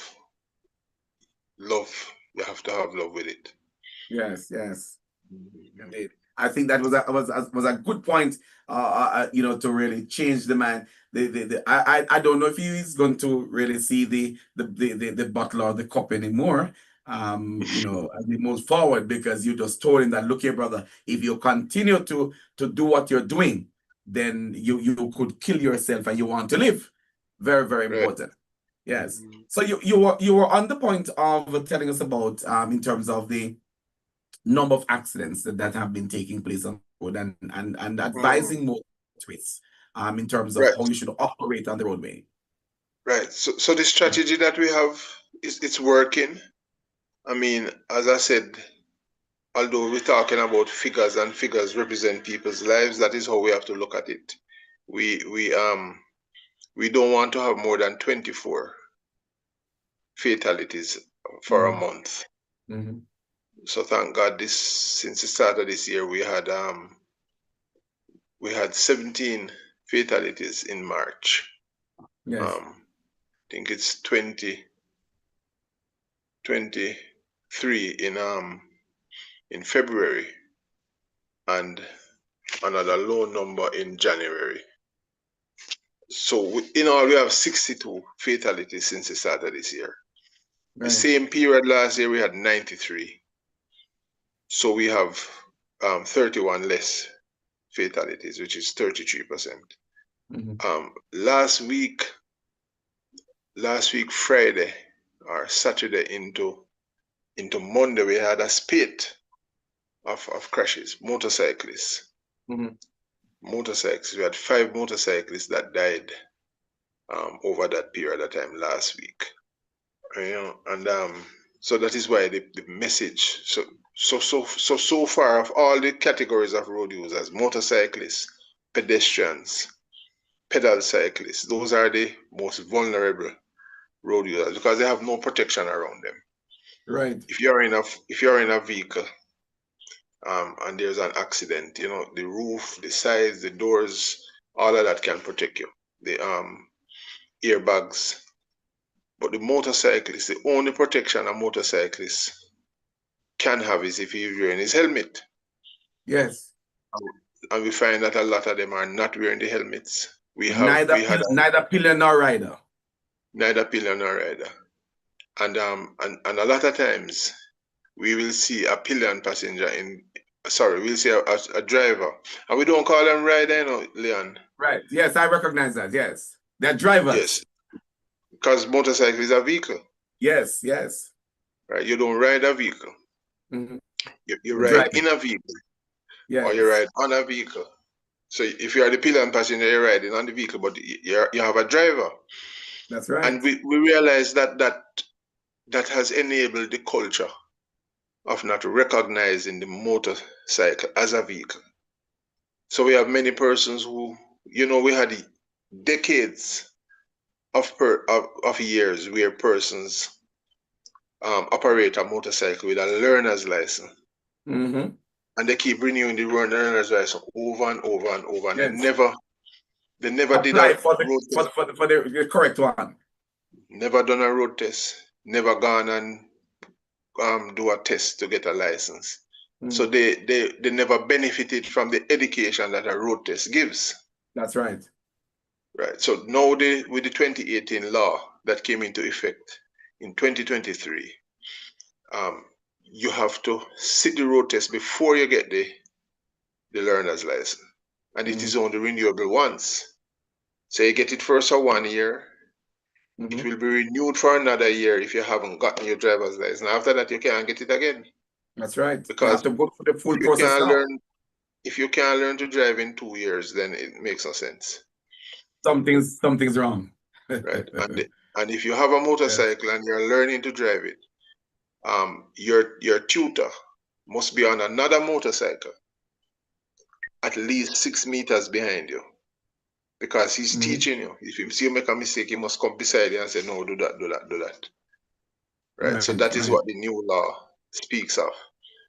love, you have to have love with it. Yes. Yes. Mhm. Indeed. I think that was a good point, to really change the man. I don't know if he is going to really see the bottle or the cup anymore, as he moves forward, because you just told him that, look here, brother, if you continue to do what you're doing, then you could kill yourself and you want to live. Very, very Right. important. Yes. Mhm. So you were on the point of telling us about, in terms of the number of accidents that have been taking place on the road, and Mhm. advising motorists, in terms of Right, how you should operate on the roadway. right. So the strategy that we have it's working. I mean, as I said, although we're talking about figures and figures represent people's lives, that is how we have to look at it. We don't want to have more than 24 fatalities for a Mhm, month. mhm. So thank God, since the start of this year we had 17 fatalities in March. Yes, I think it's 23 in February, and another low number in January. So in all, we have 62 fatalities since the start of this year. The right. same period last year, we had 93. So we have 31 less fatalities, which is 33%. Mhm, Last week Friday or Saturday into Monday, we had a spate of crashes. mhm. Motorcycles. We had 5 motorcyclists that died over that period of time last week. And so that is why the message. So far of all the categories of road users, motorcyclists, pedestrians, pedal cyclists, those are the most vulnerable road users because they have no protection around them. Right. If you're in a vehicle and there's an accident, the roof, the sides, the doors, all of that can protect you. The airbags. But the motorcyclist, the only protection a motorcyclist can have is if he's wearing his helmet. Yes. And we find that a lot of them are not wearing the helmets. We Neither had neither pillion nor rider. neither pillion nor rider. And a lot of times we will see a pillion passenger we'll see a driver. And we don't call them rider, Leon. Right. Yes, I recognize that. Yes. They're drivers. Yes. Because motorcycle is a vehicle. Yes, yes. Right. You don't ride a vehicle. Mm-hmm. You ride in a vehicle. Yes. Or you ride on a vehicle. So if you are the pillion passenger, you're riding on the vehicle, but you have a driver. That's right. And we realize that has enabled the culture of not recognizing the motorcycle as a vehicle. So we have many persons who, we had decades of years where persons operate a motorcycle with a learner's license. Mm-hmm. And they keep renewing the learner's license over and over and over, and Yes. they never did apply a for road test. for the correct one. Never done a road test. Never gone and do a test to get a license. So they never benefited from the education that a road test gives. That's right. Right. So now with the 2018 law that came into effect in 2023, you have to sit the road test before you get the learner's license. And it is only renewable once. So you get it first for 1 year. It will be renewed for another year if you haven't gotten your driver's license. After that, you can't get it again. That's right. Because you have to go through the full process now. If you can't learn to drive in 2 years, then it makes no sense. Something's wrong. Right. And if you have a motorcycle and you're learning to drive it, your tutor must be on another motorcycle at least 6 meters behind you, because he's teaching you. If you see you make a mistake, he must come beside you and say, no, do that, do that, do that. Right. So that is what the new law speaks of.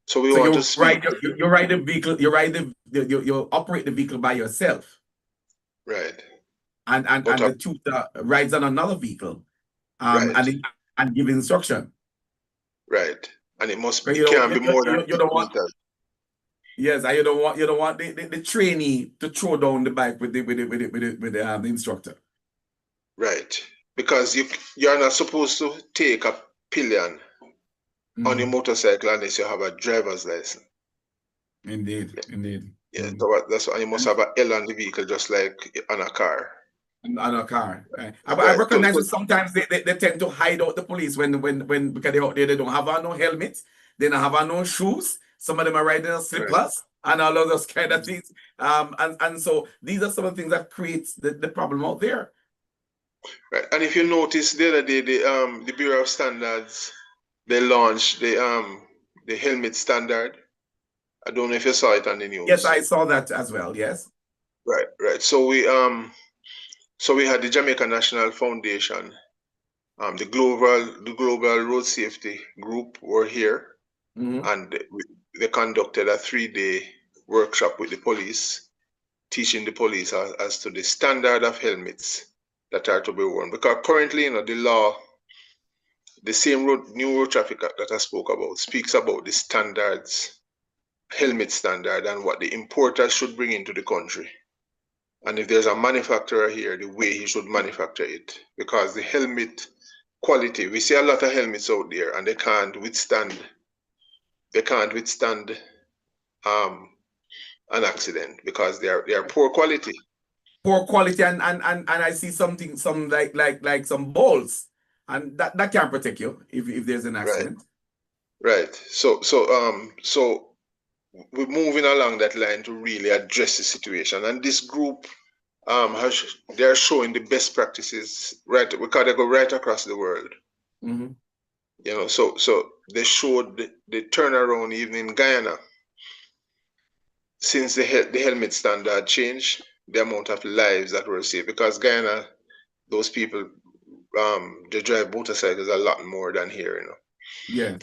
So we want to speak. You ride the vehicle. You operate the vehicle by yourself. Right. And the tutor rides on another vehicle. Right. And give instruction. Right. And it can't be more than 6 meters. Yes, and you don't want the trainee to throw down the bike with the instructor. Right. Because you're not supposed to take a pillion on your motorcycle unless you have a driver's license. Indeed. Yeah, so that's why you must have an L on the vehicle, just like on a car. On a car. Right. I recognize that sometimes they tend to hide out the police when because they're out there, they don't have on no helmets, they don't have on no shoes. Some of them are riding on slippers and all of those kind of things. And so these are some of the things that creates the problem out there. Right. And if you notice the other day, the Bureau of Standards, they launched the helmet standard. I don't know if you saw it on the news. Yes, I saw that as well. Yes. Right. So we had the Jamaica National Foundation, the global road safety group were here, and they conducted a 3-day workshop with the police, teaching the police as to the standard of helmets that are to be worn. Because currently, the law, the same new road traffic act that I spoke about, speaks about the standards, helmet standard, and what the importer should bring into the country. And if there's a manufacturer here, the way he should manufacture it. Because the helmet quality, we see a lot of helmets out there, and they can't withstand an accident because they are poor quality. Poor quality, and I see some like some balls, and that can't protect you if there's an accident. Right. So we're moving along that line to really address the situation. And this group they're showing the best practices, right? Because they go right across the world. So they showed the turnaround even in Guyana. Since the helmet standard changed, the amount of lives that were saved, because Guyana, those people, they drive motorcycles a lot more than here, Yeah.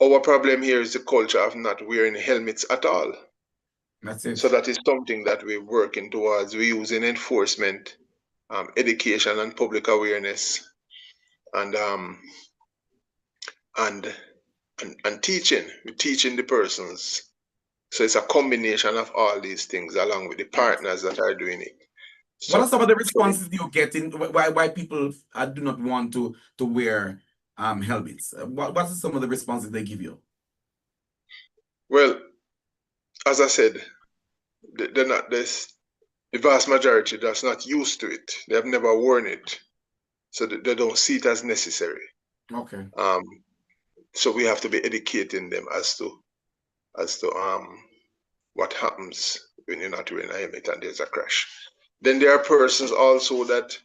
our problem here is the culture of not wearing helmets at all. That's it. So that is something that we're working towards. We're using enforcement, education, and public awareness, and and and teaching. We're teaching the persons. So it's a combination of all these things, along with the Yes. partners that are doing it. What are So, some of the so responses you're getting? Why people do not want to wear helmets? What are some of the responses they give you? well, as I said, they're not this. The vast majority that's not used to it. They have never worn it, so they don't see it as necessary. Okay. So we have to be educating them as to what happens when you're not wearing a helmet and there's a crash. Then there are persons also that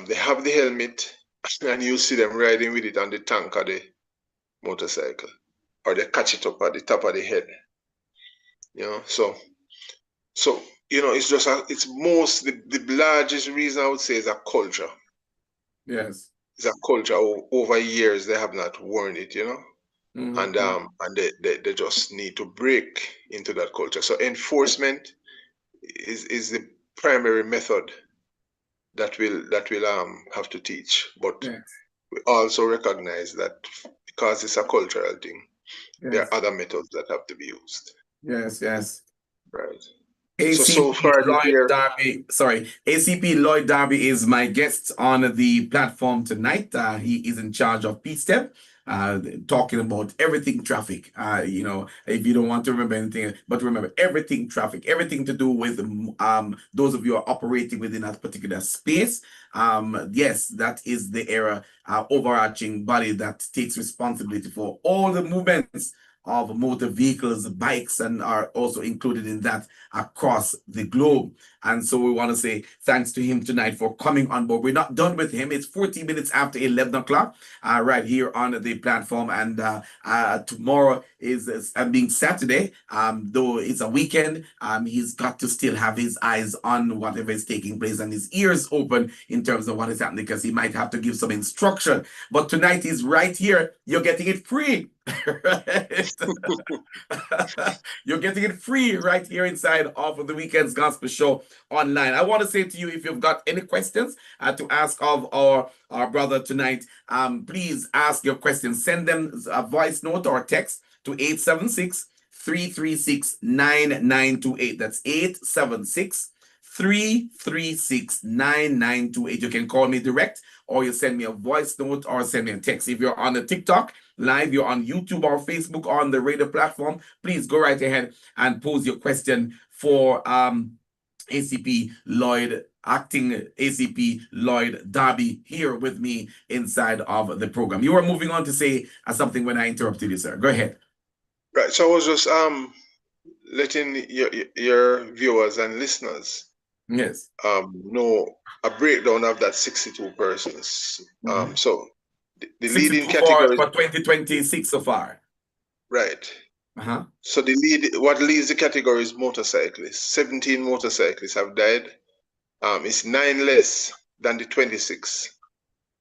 they have the helmet and you see them riding with it on the tank of the motorcycle, or they catch it up at the top of the head. So it's just it's the largest reason I would say is a culture. Yes. It's a culture over years they have not worn it, and Mm-hmm. they just need to break into that culture. So enforcement is the primary method that will have to teach. But Yes. we also recognize that because it's a cultural thing, there Yes. are other methods that have to be used. Yes. Yes. Right. So ACP far this Lloyd year, Darby, sorry, ACP Lloyd Darby is my guest on the platform tonight. He is in charge of P-Step, talking about everything traffic. If you don't want to remember anything, but remember everything traffic, everything to do with those of you who are operating within that particular space. Yes, that is the era, overarching body that takes responsibility for all the movements of motor vehicles, bikes, and are also included in that across the globe. And so we want to say thanks to him tonight for coming on board. We're not done with him. It's 14 minutes after 11 o'clock, right here on the platform. And tomorrow is being Saturday, though it's a weekend. He's got to still have his eyes on whatever is taking place and his ears open in terms of what is happening, because he might have to give some instruction. But tonight he's right here. You're getting it free. Right? You're getting it free right here inside of the Weekendz Gospel Show online. I want to say to you, if you've got any questions to ask of our brother tonight, please ask your questions. Send them a voice note or text to 876-336-9928. That's 876-336-9928. You can call me direct, or you send me a voice note, or send me a text. If you're on the TikTok live, you're on YouTube or Facebook or on the radio platform, please go right ahead and pose your question for ACP Lloyd, acting ACP Lloyd Darby, here with me inside of the program. You were moving on to say something when I interrupted you, sir. Go ahead. right. So I was just letting your viewers and listeners Yes. know a breakdown of that 62 persons. So the leading 62 categories, for 2026 so far. right. Uh-huh. So what leads the category is motorcyclists. 17 motorcyclists have died. It's 9 less than the 26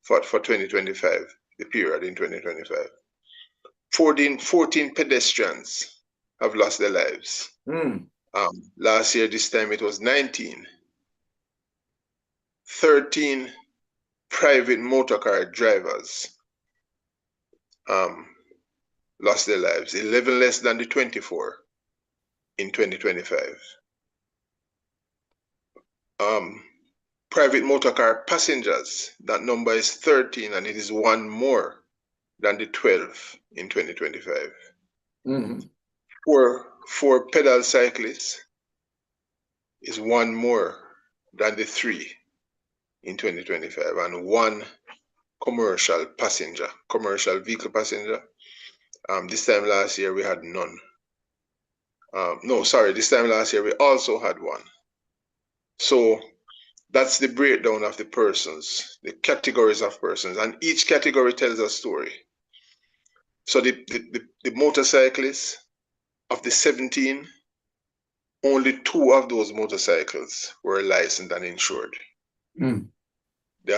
for 2025, the period in 2025. 14 pedestrians have lost their lives. Last year, this time it was 19. 13 private motorcar drivers lost their lives, 11 less than the 24 in 2025. Private motorcar passengers, that number is 13, and it is one more than the 12 in 2025. For pedal cyclists is one more than the 3 in 2025, and one commercial vehicle passenger. This time last year we had none. This time last year we also had one. So that's the breakdown of the persons, the categories of persons, and each category tells a story. So the motorcyclists, of the 17, only 2 of those motorcycles were licensed and insured. The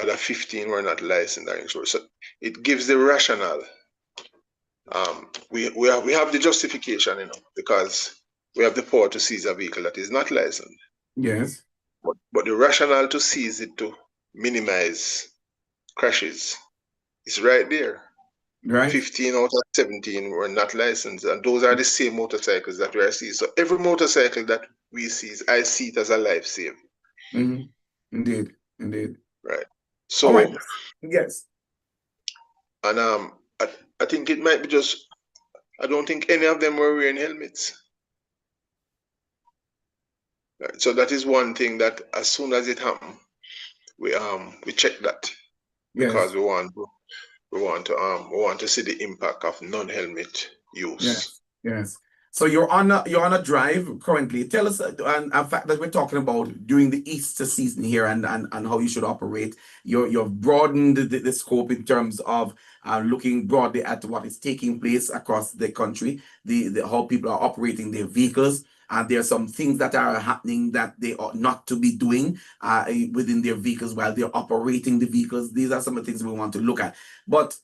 other 15 were not licensed and insured. So it gives the rationale we have the justification, because we have the power to seize a vehicle that is not licensed. Yes. But the rationale to seize it to minimize crashes is right there. Right. 15 out of 17 were not licensed, and those are the same motorcycles that we are seizing. So every motorcycle that we seize, I see it as a life save. Mm-hmm. Indeed. Indeed. Right. All right. So, Yes. and I think it might be just, I don't think any of them were wearing helmets. Right. So that is one thing that as soon as it happened, we check that, because Yes. we want to see the impact of non-helmet use. Yes. Yes. So you're on a drive currently. Tell us, and a fact that we're talking about during the Easter season here, and how you should operate. You've broadened the scope in terms of looking broadly at what is taking place across the country, the how people are operating their vehicles. And there are some things that are happening that they ought not to be doing within their vehicles while they're operating the vehicles. These are some of the things we want to look at. But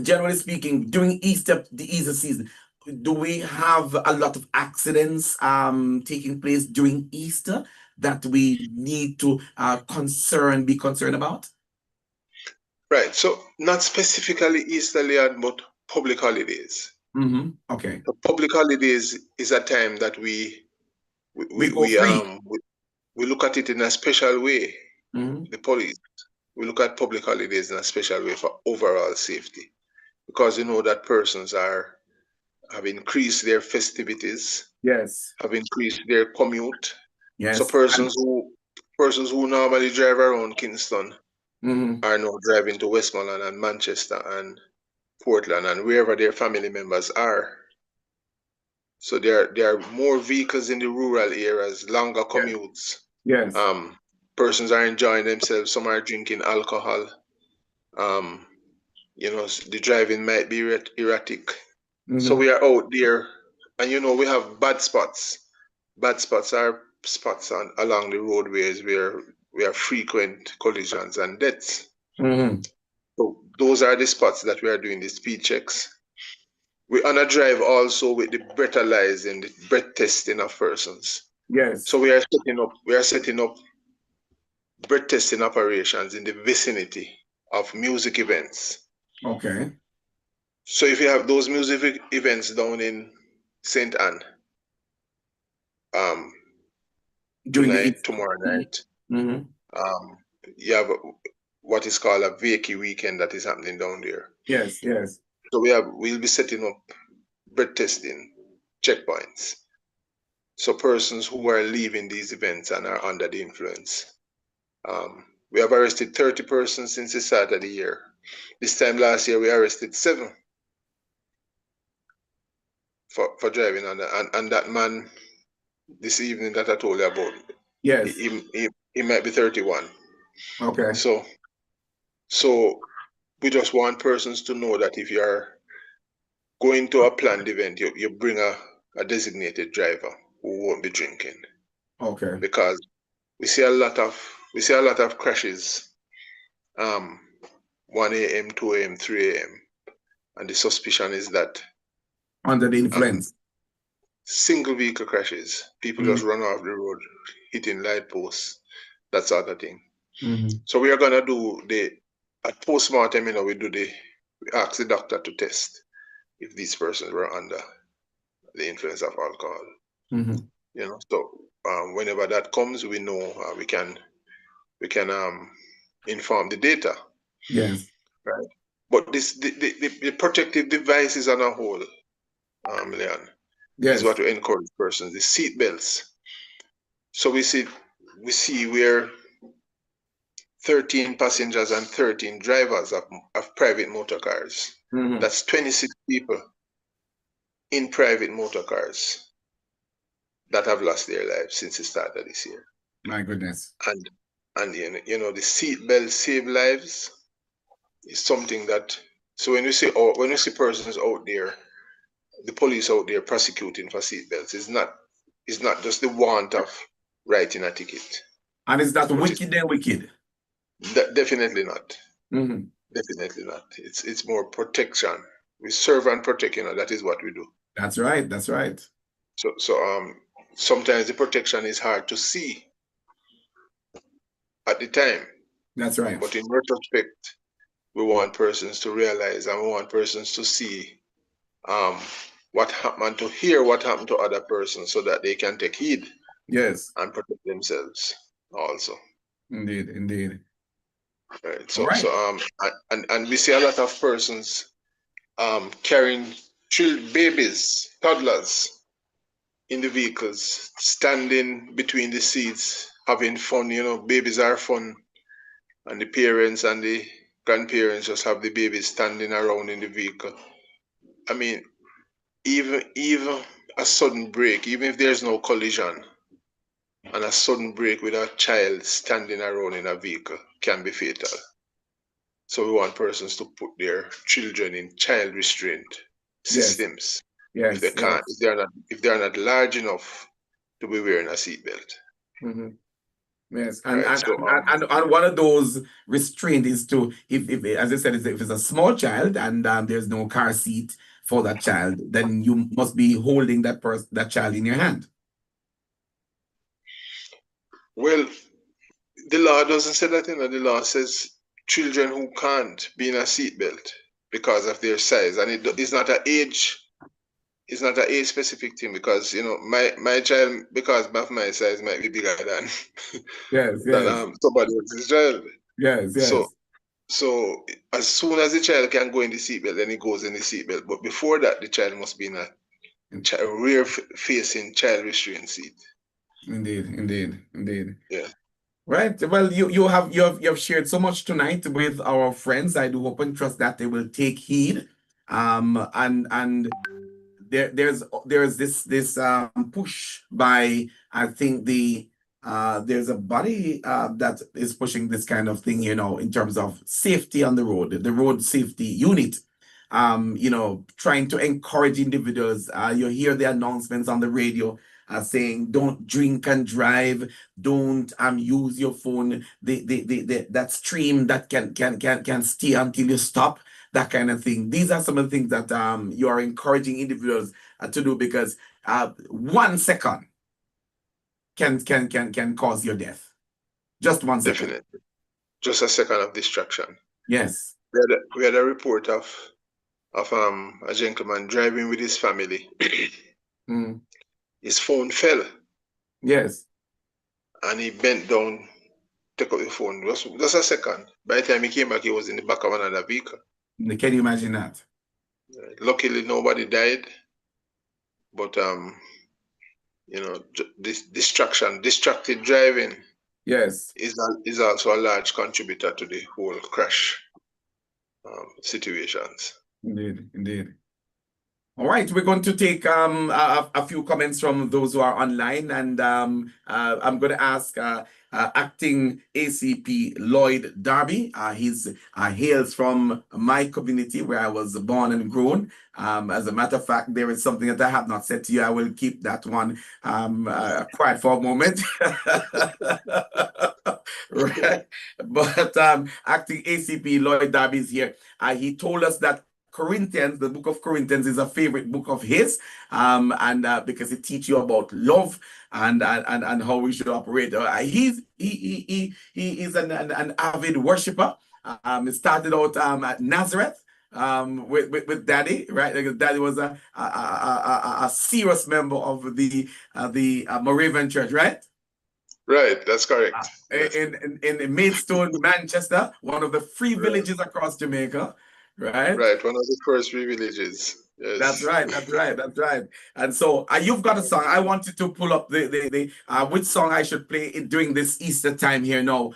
generally speaking, during the Easter season, do we have a lot of accidents taking place during Easter that we need to be concerned about? Right. So not specifically Easter, Leon, but public holidays. Mm-hmm. Okay. The public holidays is a time that we We go free. we look at it in a special way. Mm-hmm. The police, we look at public holidays in a special way for overall safety, because that persons have increased their festivities, Yes. have increased their commute. So Yes. persons who normally drive around Kingston Mm-hmm. are now driving to Westmoreland and Manchester and Portland and wherever their family members are. So there are more vehicles in the rural areas, longer Yeah. commutes. Yes. Persons are enjoying themselves. Some are drinking alcohol. Um, the driving might be erratic. So Mm-hmm. we are out there, and we have bad spots. Bad spots are spots along the roadways where we have frequent collisions and deaths. Mm-hmm. So those are the spots that we are doing the speed checks. We on a drive also with the breathalyzing, the breath testing of persons. Yes. So we are setting up breath testing operations in the vicinity of music events. Okay. So if you have those music events down in St. Anne, um, During the tonight, Easter. tomorrow night, Mm-hmm. um, you have what is called a vacay weekend that is happening down there. Yes. Yes. So we'll be setting up breath testing checkpoints. So persons who are leaving these events and are under the influence. We have arrested 30 persons since the start of the year. This time last year, we arrested 7 for driving and that man this evening that I told you about, Yes. he might be 31. Okay. So we just want persons to know that if you are going to a planned event, you bring a designated driver who won't be drinking, Okay. because we see a lot of crashes, 1 a.m., 2 a.m., 3 a.m., and the suspicion is that Under the influence. single vehicle crashes, people just run off the road, hitting light posts, that sort of thing. Mm-hmm. So we are gonna do at postmortem, we ask the doctor to test if these persons were under the influence of alcohol. Mm-hmm. So whenever that comes, we know we can inform the data. Yes. Right. But the protective devices on a whole, Leon, is Yes. what we encourage persons. The seat belts. So we see where 13 passengers and 13 drivers of private motor cars. Mm-hmm. That's 26 people in private motor cars that have lost their lives since the start of this year. My goodness. And the seat belt save lives is something that. So when you see persons out there, the police out there prosecuting for seat belts, it's not just the want of writing a ticket. And is that wicked then wicked? Definitely not. Mm-hmm. Definitely not. It's more protection. We serve and protect, that is what we do. That's right. That's right. So sometimes the protection is hard to see at the time, That's right. but in retrospect, we want persons to realize and we want persons to see what happened, to hear what happened to other persons so that they can take heed Yes. and protect themselves also. Indeed. Indeed. Right. All So right. and we see a lot of persons carrying babies, toddlers in the vehicles, standing between the seats, having fun. Babies are fun, and the parents and the grandparents just have the babies standing around in the vehicle. I mean, even a sudden break, even if there's no collision, and a sudden break with a child standing around in a vehicle can be fatal. So we want persons to put their children in child restraint Yes. systems if they Yes. can't, Yes. if they are not large enough to be wearing a seatbelt. Mm-hmm. Yes, and Right. and, So and and and one of those restraint is to, if as I said, if it's a small child and there's no car seat for that child, then you must be holding that child in your hand. well, the law doesn't say that. The law says children who can't be in a seatbelt because of their size, and it's not an age. It's not an age specific thing because my child, because of my size, might be bigger than Yes, than yes, somebody else's child. yes, So yes. so as soon as the child can go in the seatbelt, then he goes in the seatbelt. But before that, the child must be in a rear facing child restraint seat. Indeed, indeed, indeed. Yeah. Right. Well, you have shared so much tonight with our friends. I do hope and trust that they will take heed. And there's this push by, I think, there's a body that is pushing this kind of thing, in terms of safety on the road, the road safety unit, trying to encourage individuals. You hear the announcements on the radio saying don't drink and drive, don't use your phone, that stream that can stay until you stop, that kind of thing. These are some of the things that you are encouraging individuals to do, because 1 second can cause your death. Just 1 second. Definitely. Just a second of distraction. Yes. We had a report of a gentleman driving with his family. Mm. His phone fell Yes. and he bent down, take up the phone. Just a second. By the time he came back, he was in the back of another vehicle. Can you imagine that? Luckily, nobody died, but this distracted driving Yes. is also a large contributor to the whole crash situations. Indeed. Indeed. All right, we're going to take a few comments from those who are online, and I'm going to ask acting ACP Lloyd Darby. He's hails from my community where I was born and grown. As a matter of fact, there is something that I have not said to you. I will keep that one quiet for a moment. Right, but acting ACP Lloyd Darby is here. He told us that Corinthians, the book of Corinthians, is a favorite book of his, and because it teaches you about love and how we should operate. He is an avid worshiper. He started out at Nazareth with Daddy, right? Because Daddy was a serious member of the Moravian Church, right? Right, that's correct. Yes. In Maidstone, Manchester, one of the free villages across Jamaica. Right? Right, one of the first three villages. Yes. That's right. That's right. That's right. And so you've got a song. I wanted to pull up the which song I should play during this Easter time here now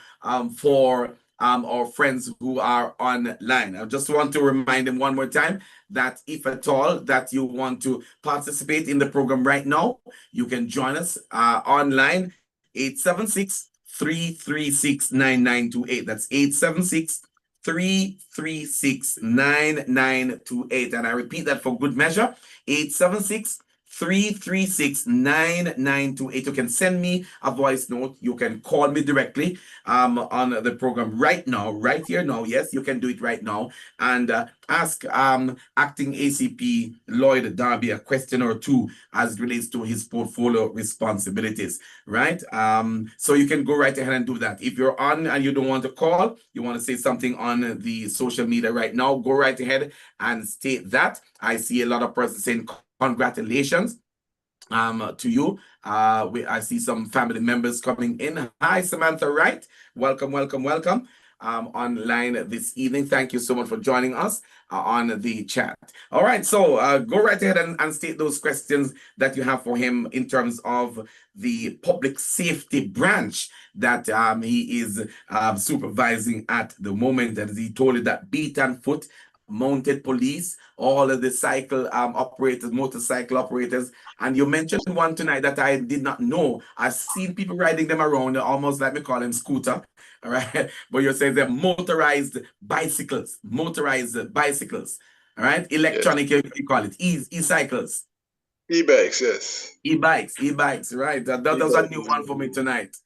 for our friends who are online. I just want to remind them one more time that if at all that you want to participate in the program right now, you can join us online, 876-336-9928. That's 876-336-9928. And I repeat that for good measure, 876 336-9928. You can send me a voice note. You can call me directly on the program right now, right here now. Yes, you can do it right now. And ask acting ACP Lloyd Darby a question or two as it relates to his portfolio responsibilities, right? So you can go right ahead and do that. If you're on and you don't want to call, you want to say something on the social media right now, go right ahead and state that. I see a lot of persons saying congratulations to you. I see some family members coming in. Hi, Samantha Wright. Welcome, welcome, welcome. Online this evening. Thank you so much for joining us on the chat. All right, so go right ahead and state those questions that you have for him in terms of the public safety branch that he is supervising at the moment. As he told you that beat and foot mounted police, all of the cycle operators, motorcycle operators. And you mentioned one tonight that I did not know. I've seen people riding them around, almost like we call them scooter, all right? But you're saying they're motorized bicycles, all right? Electronic, Yes. you call it, e-cycles. E-bikes, yes. E-bikes, right? That was a new one for me tonight.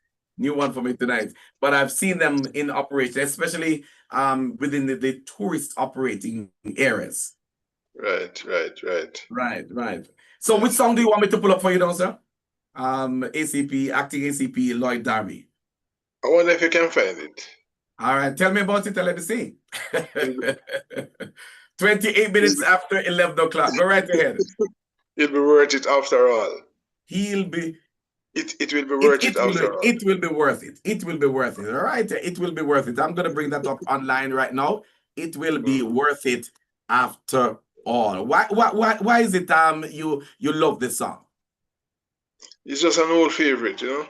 But I've seen them in operation, especially within the tourist operating areas. Right. Right. So which song do you want me to pull up for you now, sir? ACP, acting ACP Lloyd Darby. I wonder if you can find it. All right, tell me about it and let me see. 28 minutes after 11 o'clock. Go right ahead. It'll be worth it after all. He'll be It will be worth it after all. It will be worth it. It will be worth it. All right. It will be worth it. I'm gonna bring that up online right now. It will be worth it after all. Why is it you love this song? It's just an old favorite, you know.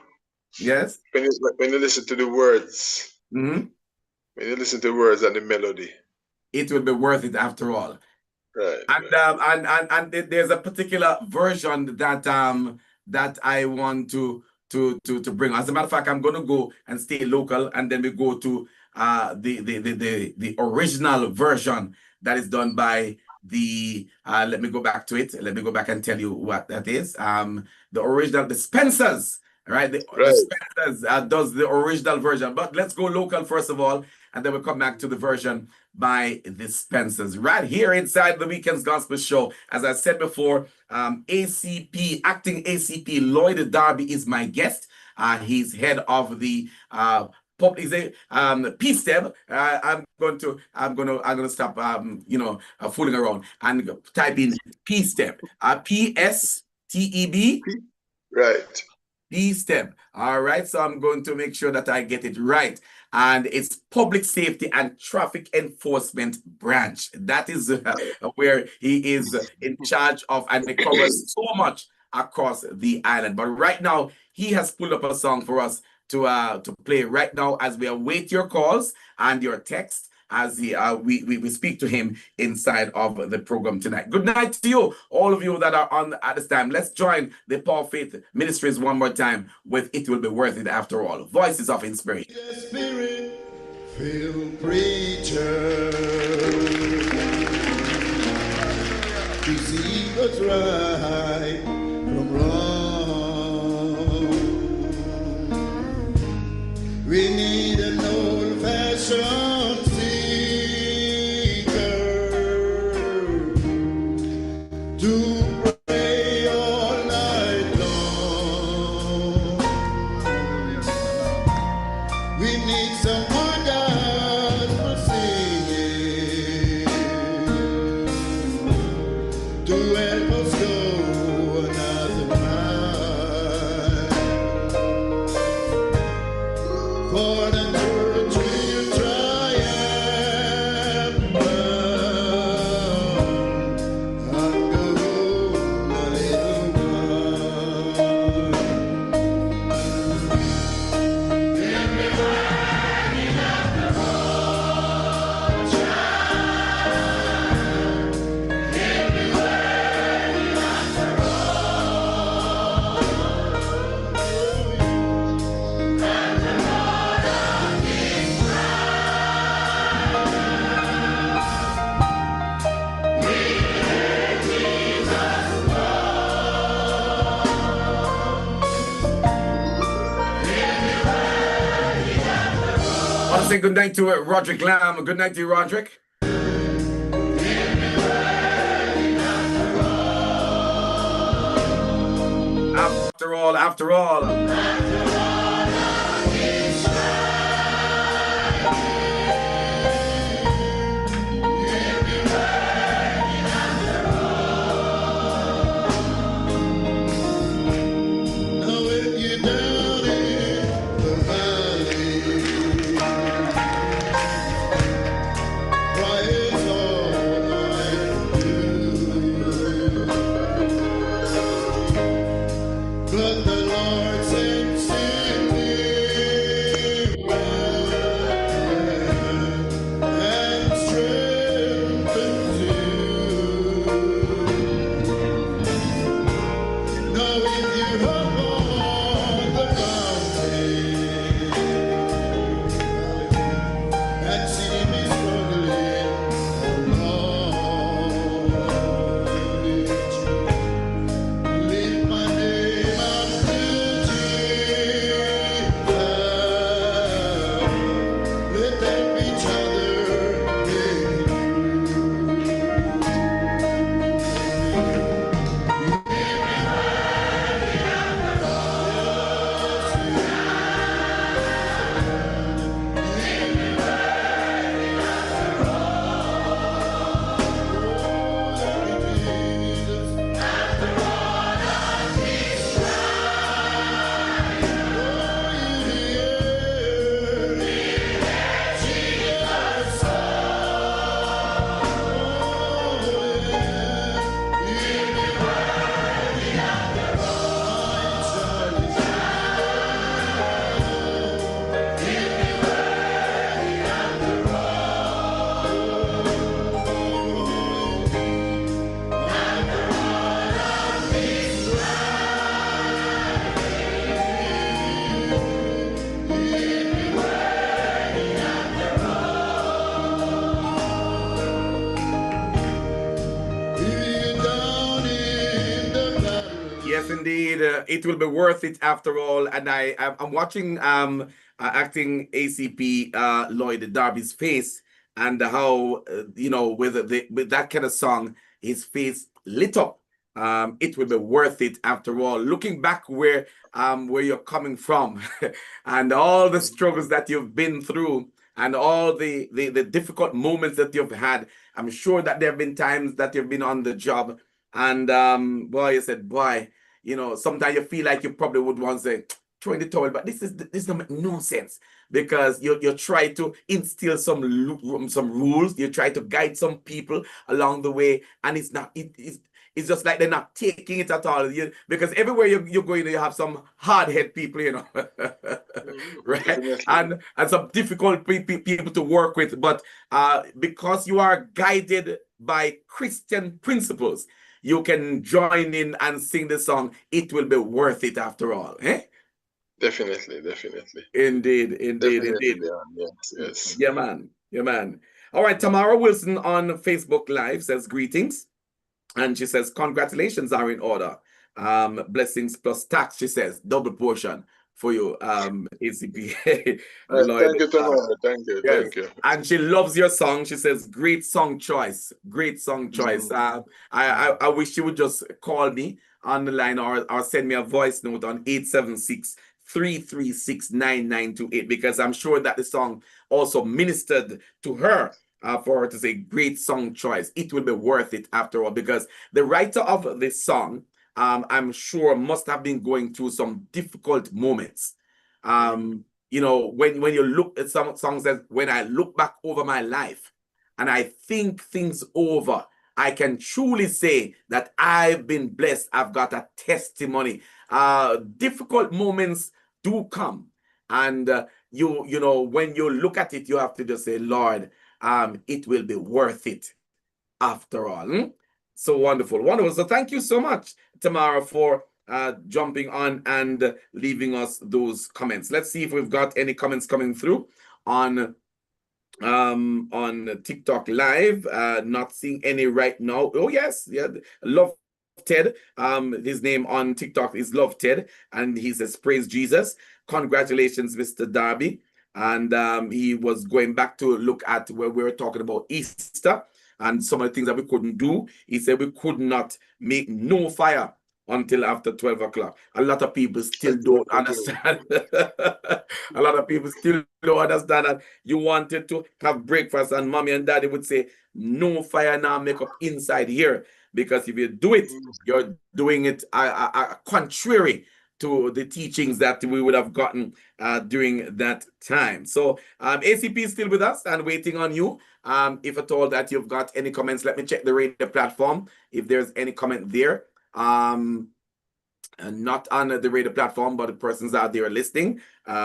Yes. When you listen to the words, when you listen to the words and the melody, it will be worth it after all. Right. And there's a particular version that that I want to bring. As a matter of fact, I'm gonna go and stay local, and then we go to the original version that is done by the let me go back to it. Let me go back and tell you what that is. The original, the Spencers, right? The Spencers does the original version. But let's go local first of all, and then we'll come back to the version by the Spencers right here inside the Weekendz Gospel Show. As I said before, ACP, acting ACP Lloyd Darby is my guest. He's head of the P-STEP. I'm gonna stop fooling around and type in P-STEP. P-S-T-E-B. Right. P-STEP. All right, so I'm going to make sure that I get it right. And it's Public Safety and Traffic Enforcement Branch. That is where he is in charge of, and it covers so much across the island. But right now, he has pulled up a song for us to play right now as we await your calls and your texts as we speak to him inside of the program tonight. Good night to you, all of you that are on at this time. Let's join the Paul Faith Ministries one more time with It Will Be Worth It After All. Voices of Inspiration. Spirit, feel preacher. To see what's right from wrong. We need an old-fashioned seeker to pray all night long. We need someone just for singing to help us go another mile. For the church will triumph and go a little while. I want to say good night to Roderick Lamb. Good night to you, Roderick. After all. Now if you're down in the valley, cry is all I do. But the Lord sends in me and strengthens you. Now if you have on the mountain and see me struggling along, lift my name up to Jesus. Let them each other in Yes, indeed. It will be worth it after all. And I'm watching acting ACP Lloyd Darby's face, and how with that kind of song, his face lit up. It will be worth it after all. Looking back where you're coming from, and all the struggles that you've been through, and all the difficult moments that you've had. I'm sure that there have been times that you've been on the job, and boy, you said, boy, sometimes you feel like you probably would want to say, throw in the towel, but this don't make no sense, because you try to instill some rules, you try to guide some people along the way, and it's just like they're not taking it at all. Because everywhere you're going, you have some hard-head people, right? Definitely. And some difficult people to work with. But because you are guided by Christian principles, you can join in and sing the song. It will be worth it after all. Eh? Definitely. Indeed. Definitely, Leon. Yes. Yeah, man. All right, Tamara Wilson on Facebook Live says greetings. And she says, congratulations are in order. Blessings plus tax, she says, double portion for you, ACP. Lloyd. Thank you, Tamara. Thank you. Yes. Thank you. And she loves your song. She says, great song choice. I wish she would just call me on the line, or send me a voice note on 876-336-9928, because I'm sure that the song also ministered to her, for her to say great song choice. It will be worth it after all, because the writer of this song, I'm sure, must have been going through some difficult moments. When you look at some songs, that when I look back over my life and I think things over, I can truly say that I've been blessed. I've got a testimony. Difficult moments do come, and when you look at it, you have to just say, Lord, it will be worth it after all. So wonderful. So thank you so much, Tamara, for jumping on and leaving us those comments. Let's see if we've got any comments coming through on TikTok Live. Not seeing any right now. Oh yes, yeah, Love Ted. His name on TikTok is Love Ted, and he says, praise Jesus. Congratulations, Mr. Darby. and he was going back to look at where we were talking about Easter and some of the things that we couldn't do. He said we could not make no fire until after 12 o'clock. A lot of people still don't understand. A lot of people still don't understand that you wanted to have breakfast, and mommy and daddy would say, no fire now, make up inside here. Because if you do it, you're doing it contrary to the teachings that we would have gotten during that time. So ACP is still with us and waiting on you. If at all that you've got any comments, let me check the radio platform if there's any comment there. Not on the radio platform, but the persons out there listening.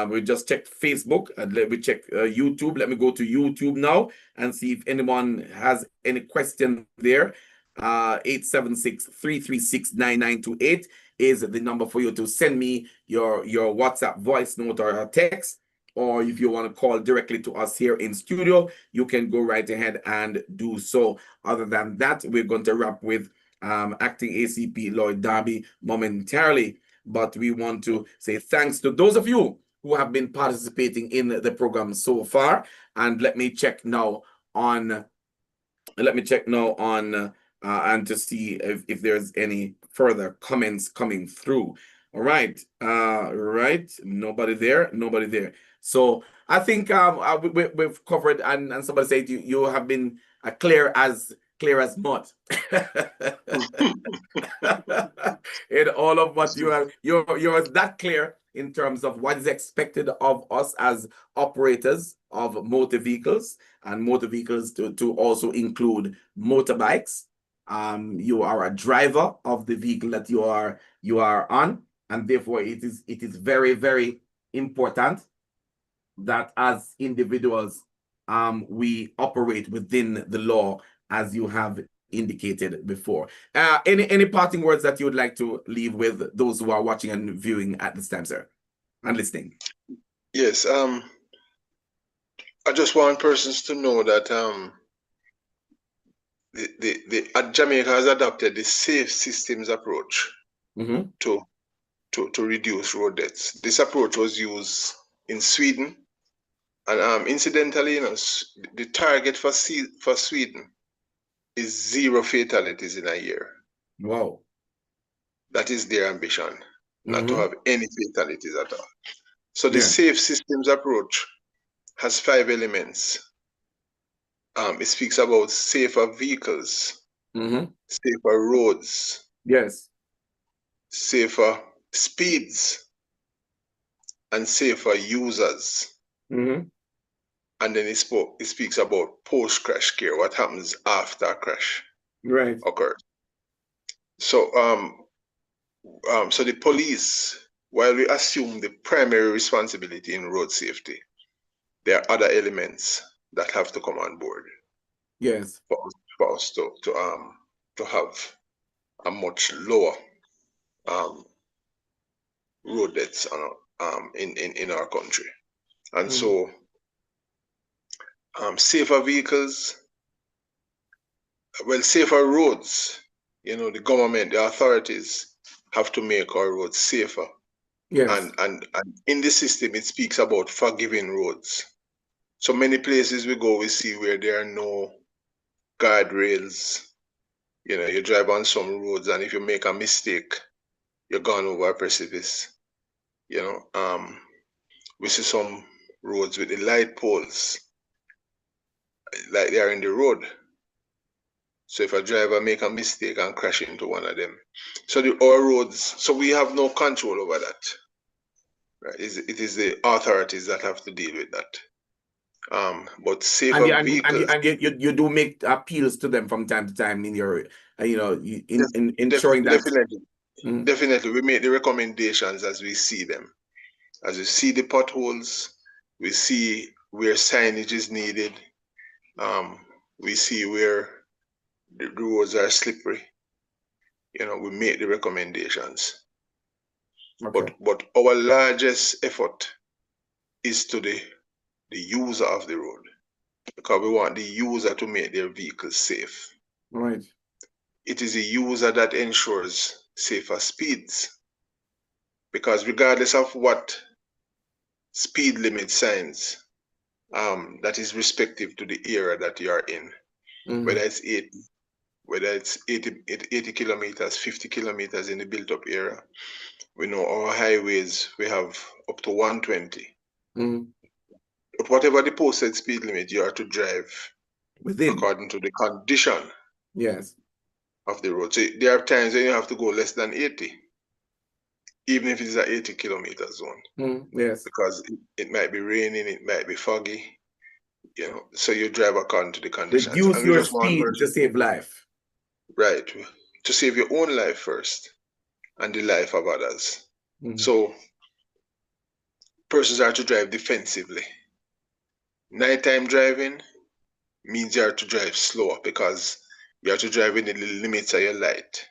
We just checked Facebook and let me check YouTube. Let me go to YouTube now and see if anyone has any question there. 876-336-9928 is the number for you to send me your WhatsApp voice note or a text. Or if you want to call directly to us here in studio, you can go right ahead and do so. Other than that, we're going to wrap with acting ACP Lloyd Darby momentarily. But we want to say thanks to those of you who have been participating in the program so far. And let me check now on and to see if there's any further comments coming through. All right. Right. Nobody there. So I think we've covered, and somebody said you have been clear as mud. In all of what you're that clear in terms of what is expected of us as operators of motor vehicles, and motor vehicles to also include motorbikes. You are a driver of the vehicle that you are on, and therefore it is very, very important that as individuals we operate within the law as you have indicated before. Any parting words that you would like to leave with those who are watching and viewing at this time, sir, and listening? Yes. I just want persons to know that Jamaica has adopted the safe systems approach to reduce road deaths. This approach was used in Sweden, and incidentally, the target for Sweden is 0 fatalities in a year. Wow. That is their ambition, not to have any fatalities at all. So the safe systems approach has 5 elements. It speaks about safer vehicles, safer roads, yes, safer speeds, and safer users. And then it speaks about post-crash care, what happens after a crash occurs. So, so the police, while we assume the primary responsibility in road safety, there are other elements that have to come on board. Yes. For us to have a much lower road deaths in our country. And so safer vehicles, well, safer roads, the government, the authorities have to make our roads safer. Yes. And in the system, it speaks about forgiving roads. So many places we go, we see where there are no guardrails. You drive on some roads, and if you make a mistake, you're gone over a precipice. We see some roads with the light poles, like they are in the road. So if a driver make a mistake and crash into one of them, so our roads, so we have no control over that. Right? It is the authorities that have to deal with that. But safer vehicles, and you do make appeals to them from time to time in your, in ensuring that. Definitely, we make the recommendations as we see them. As we see the potholes, we see where signage is needed. We see where the roads are slippery. We make the recommendations. Okay. But our largest effort is to the user of the road, because we want the user to make their vehicles safe. Right. It is the user that ensures safer speeds, because regardless of what speed limit signs that is respective to the area that you are in, whether Mm-hmm. it's 80, whether it's 80 kilometers, 50 kilometers in the built up area. We know our highways, we have up to 120. Mm-hmm. But whatever the posted speed limit, you are to drive Within. according to the condition Yes. of the road. So there are times when you have to go less than 80, even if it's a 80 kilometer zone, Mm-hmm. Yes. because it might be raining, it might be foggy, so you drive according to the conditions. Reduce And we your just want speed to person, save life. right, to save your own life first and the life of others. Mm-hmm. So persons are to drive defensively. Nighttime driving means you are to drive slower because you are to drive in the limits of your light.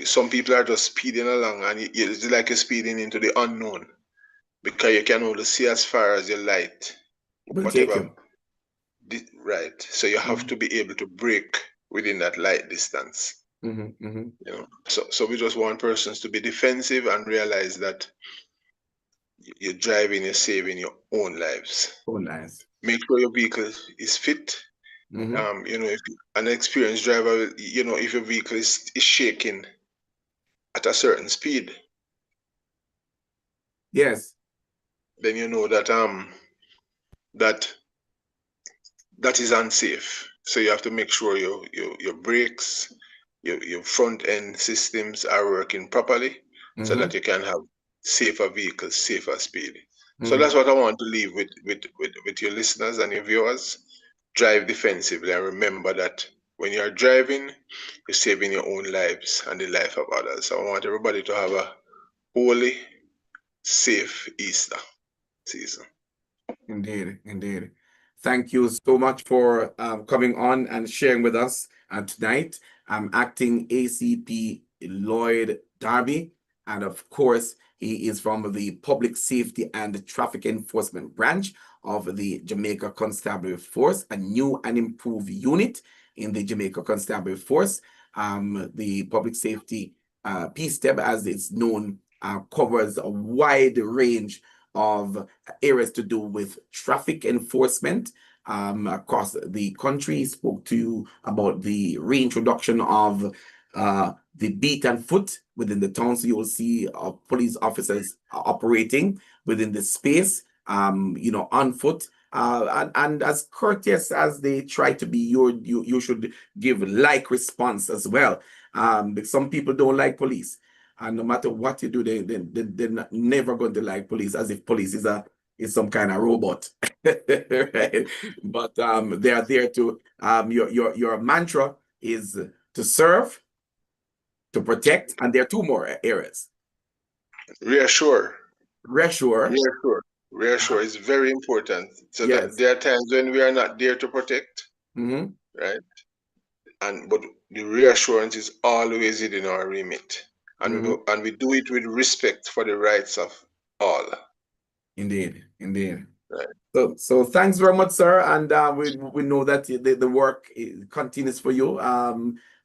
Some people are just speeding along and it's like you're speeding into the unknown because you can only see as far as your light, Will take whatever. you. Right. So you have Mm-hmm. to be able to brake within that light distance. Mm-hmm. Mm-hmm. So we just want persons to be defensive and realize that you're driving, you're saving your own lives. Oh, nice. Make sure your vehicle is fit. Mm-hmm. If an experienced driver, if your vehicle is shaking at a certain speed, Yes. then you know that that is unsafe. So you have to make sure your brakes, your front end systems are working properly so Mm-hmm. that you can have safer vehicles, safer speed. So Mm-hmm. that's what I want to leave with your listeners and your viewers. Drive defensively and remember that when you're driving, you're saving your own lives and the life of others. So I want everybody to have a holy, safe Easter season. Indeed, indeed. Thank you so much for coming on and sharing with us tonight. I'm acting ACP Lloyd Darby, and of course, he is from the Public Safety and Traffic Enforcement Branch of the Jamaica Constabulary Force, a new and improved unit in the Jamaica Constabulary Force. The Public Safety PSTEB, as it's known, covers a wide range of areas to do with traffic enforcement across the country. Spoke to you about the reintroduction of the beat and foot within the town. So you will see police officers operating within the space, on foot. And as courteous as they try to be, you should give like response as well. Some people don't like police. And no matter what you do, they're never going to like police, as if police is some kind of robot. Right? But they are there to your mantra is to serve, to protect, and there are two more areas. Reassure, Reassure. reassure, reassure is very important. So that Yes. there are times when we are not there to protect, Mm-hmm. right? But the reassurance is always within our remit, Mm-hmm. and we do it with respect for the rights of all. Indeed. Indeed. Right. So thanks very much, sir. And we know that the work continues for you.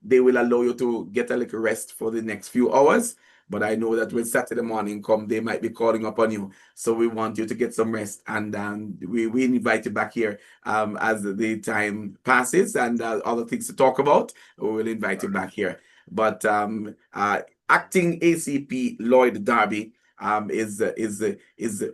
They will allow you to get a little rest for the next few hours. But I know that when Saturday morning come, they might be calling upon you. So we want you to get some rest. And we invite you back here as the time passes and other things to talk about. We will invite you back here. But acting ACP Lloyd Darby is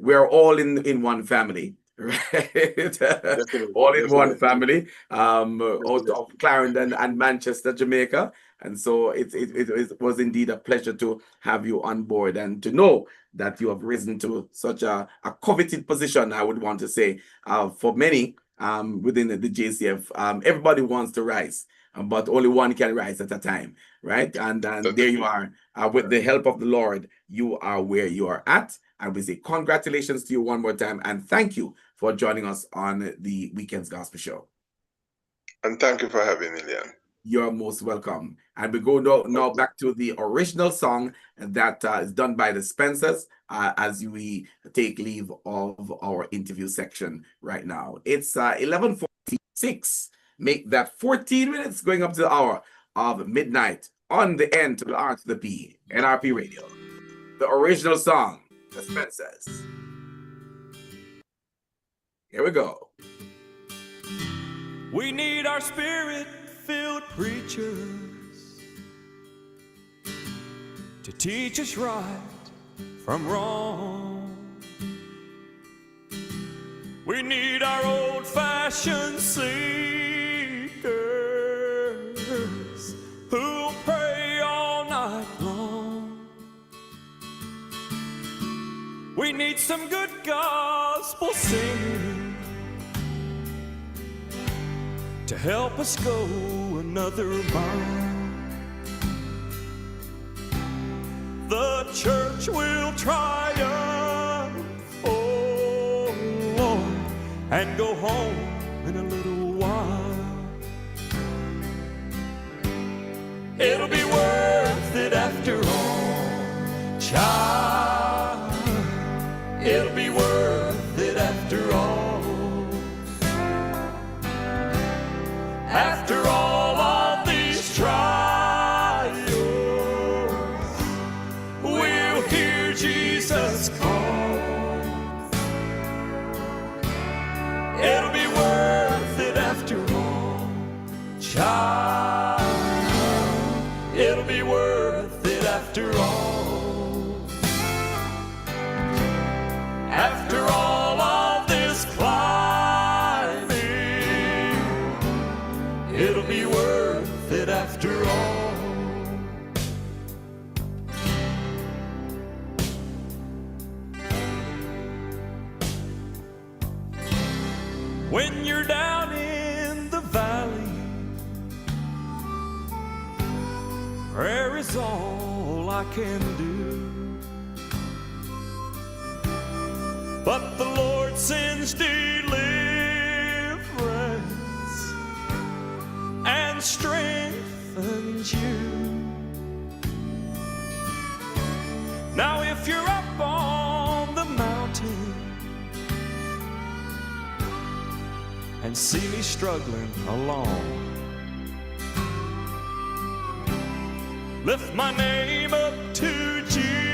we're all in one family, right? Definitely, All in one definitely, family, out definitely. of Clarendon and Manchester, Jamaica. And so it was indeed a pleasure to have you on board and to know that you have risen to such a coveted position, I would want to say, for many within the JCF. Everybody wants to rise, but only one can rise at a time, right? And there you are. With the help of the Lord, you are where you are at. And we say congratulations to you one more time. And thank you for joining us on the Weekendz Gospel Show. And thank you for having me, Leon. You're most welcome. And we go now back to the original song that is done by the Spencers as we take leave of our interview section right now. It's 11:46. Make that 14 minutes going up to the hour of midnight on the N to the R to the P, NRP Radio. The original song, The Spencers. Here we go. We need our spirit-filled preachers to teach us right from wrong. We need our old-fashioned seekers who'll pray all night long. We need some good gospel singing to help us go another mile. The church will triumph, oh Lord, and go home in a little while. It'll be worth it after all, child. It'll be worth it after all. After all of these trials, we'll hear Jesus call. It'll be worth it after all, child. It'll be worth it after all. After all of this climbing, it'll be worth it after all. When you're down in the valley, prayer is all I can do. But the Lord sends deliverance and strengthens you. Now if you're up on the mountain and see me struggling along, lift my name up to Jesus.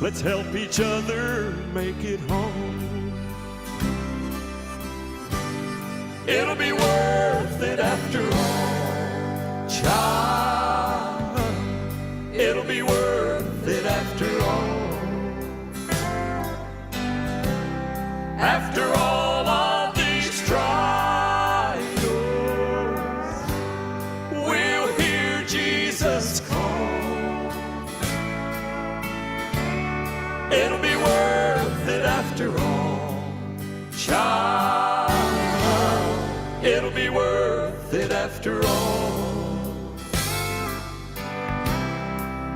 Let's help each other make it home. It'll be worth it after all, child. It'll be worth it after all. After all of these trials, we'll hear Jesus call. It'll be worth it after all, child. It'll be worth it after all.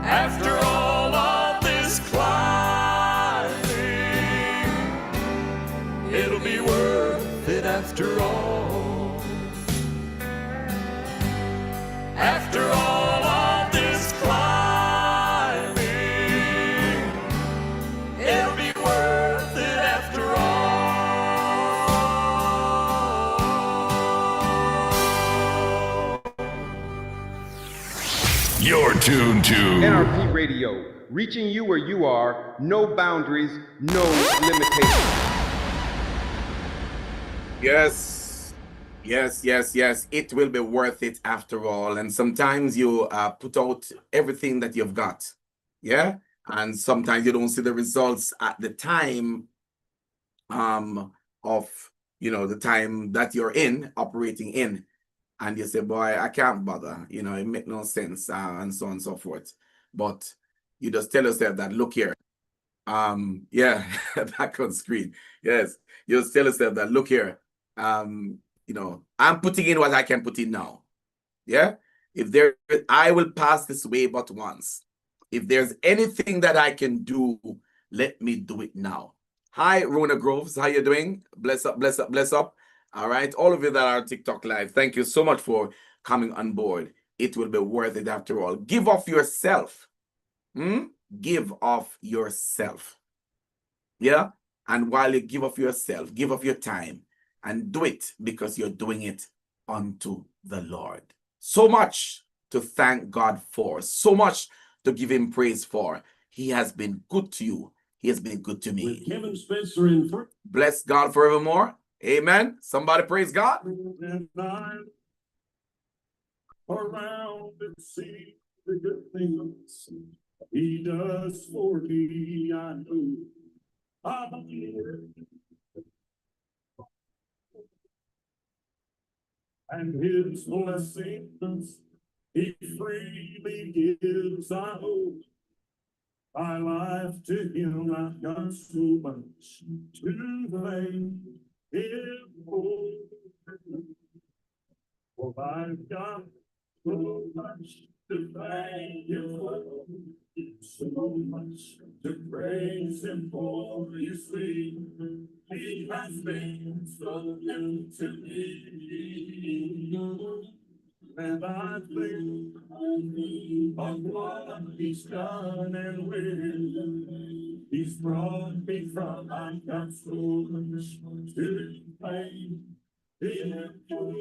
After all of this climbing, it'll be worth it after all. After all of this climbing, it'll be worth it after all. You're tuned to NRP Radio, reaching you where you are, no boundaries, no limitations. Yes, yes. It will be worth it after all. And sometimes you put out everything that you've got. Yeah. And sometimes you don't see the results at the time of, the time that you're operating in. And you say, boy, I can't bother. It make no sense, and so on and so forth. But you just tell yourself that, look here. Yeah, back on screen. Yes. You just tell yourself that, look here. I'm putting in what I can put in now. Yeah. I will pass this way but once. If there's anything that I can do, let me do it now. Hi, Rona Groves. How you doing? Bless up, bless up, bless up. All right. All of you that are TikTok live, thank you so much for coming on board. It will be worth it after all. Give off yourself. Give off yourself. Yeah. And while you give off yourself, give off your time and do it because you're doing it unto the Lord. So much to thank God for. So much to give him praise for. He has been good to you. He has been good to me. With Kevin Spencer in front. Bless God forevermore. Amen. Somebody praise God. And I'm around and see the good things he does for me. I know I'm here. And his blessings he freely gives. I owe my life to him. I've got so much to thank him for. For I've got so much to thank him for. So much to praise him for. You see, he has been so good to me. And I think of what he's done and where he's brought me from. I've got so much to thank him for.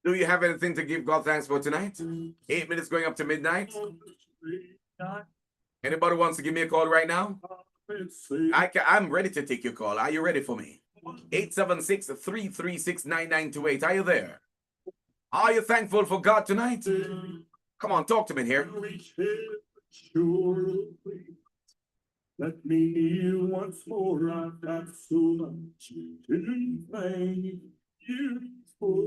Do you have anything to give God thanks for tonight? 8 minutes going up to midnight. Anybody wants to give me a call right now? I'm ready to take your call. Are you ready for me? 876-336-9928. Are you there? Are you thankful for God tonight? Come on, talk to me here. Let me hear once more. I've got so much to thank you for.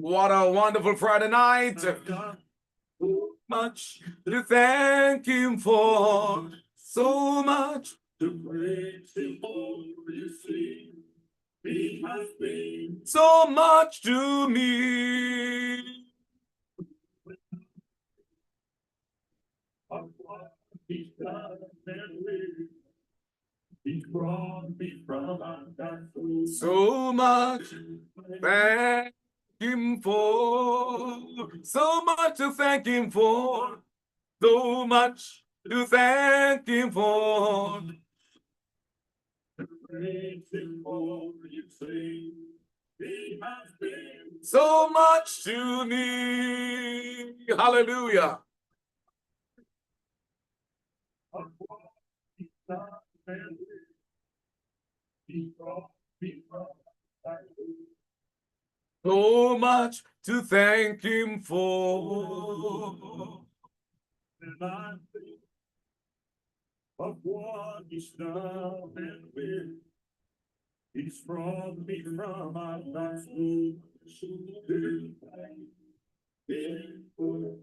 What a wonderful Friday night. I've got so much To thank him for so much. to praise him for. You see, he has been So much to me. of what he's done and where he's brought me from. I've got So much thank him for. So much to thank him for. So much to thank him for. praise him for. You see, he has been So much to me. Hallelujah. of what he's done and where he brought me from. So much to thank him for. And I think of what he's done and where he's brought me from. I've got so much to thank him for.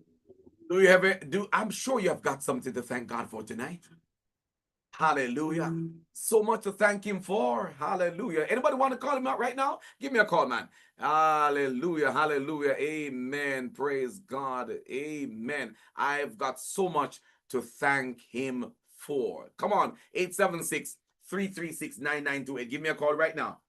Do you have it? I'm sure you have got something to thank God for tonight. Hallelujah. So much to thank him for. Hallelujah. Anybody want to call him out right now? Give me a call, man. Hallelujah. Hallelujah. Amen. Praise God. Amen. I've got so much to thank him for. Come on. 876-336-9928. Give me a call right now.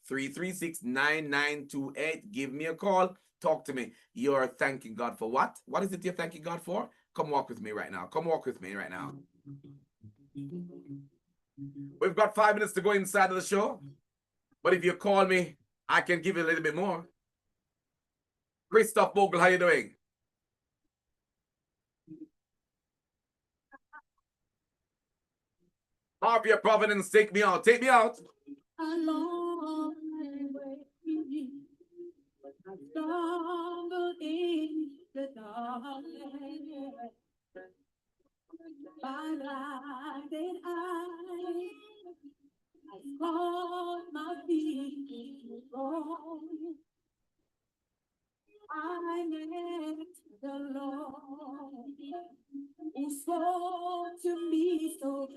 876-336-9928. Give me a call. Talk to me. You're thanking God for what? What is it you're thanking God for? Come walk with me right now. Come walk with me right now. We've got 5 minutes to go inside of the show. But if you call me, I can give you a little bit more. Christoph Bogle, how you doing? Harvey of Providence, take me out. Take me out. A long way, I stumbled in the darkness. By blinded eyes, I caught my feet wrong. I met the Lord, who spoke to me so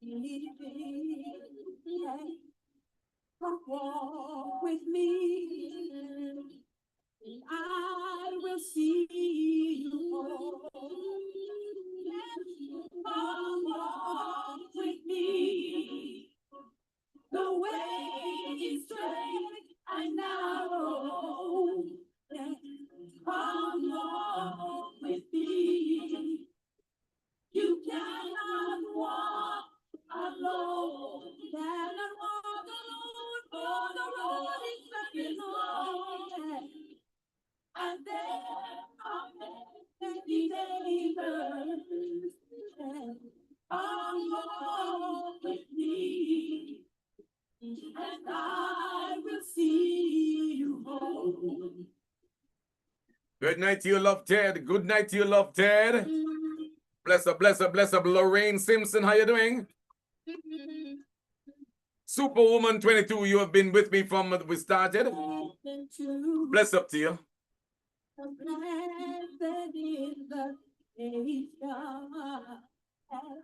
sweetly. Come walk with me, and I will see you home. Come walk with me. The way is straight and narrow. Come walk with me. You cannot walk alone. You cannot walk alone, for the road is very long. there are many neighbors that are more with me, and I will see you home. Good night to you, love Ted. Good night to you, love Ted. Bless up, bless up, bless up. Lorraine Simpson, how you doing? Superwoman 22, you have been with me from we started. Bless up to you.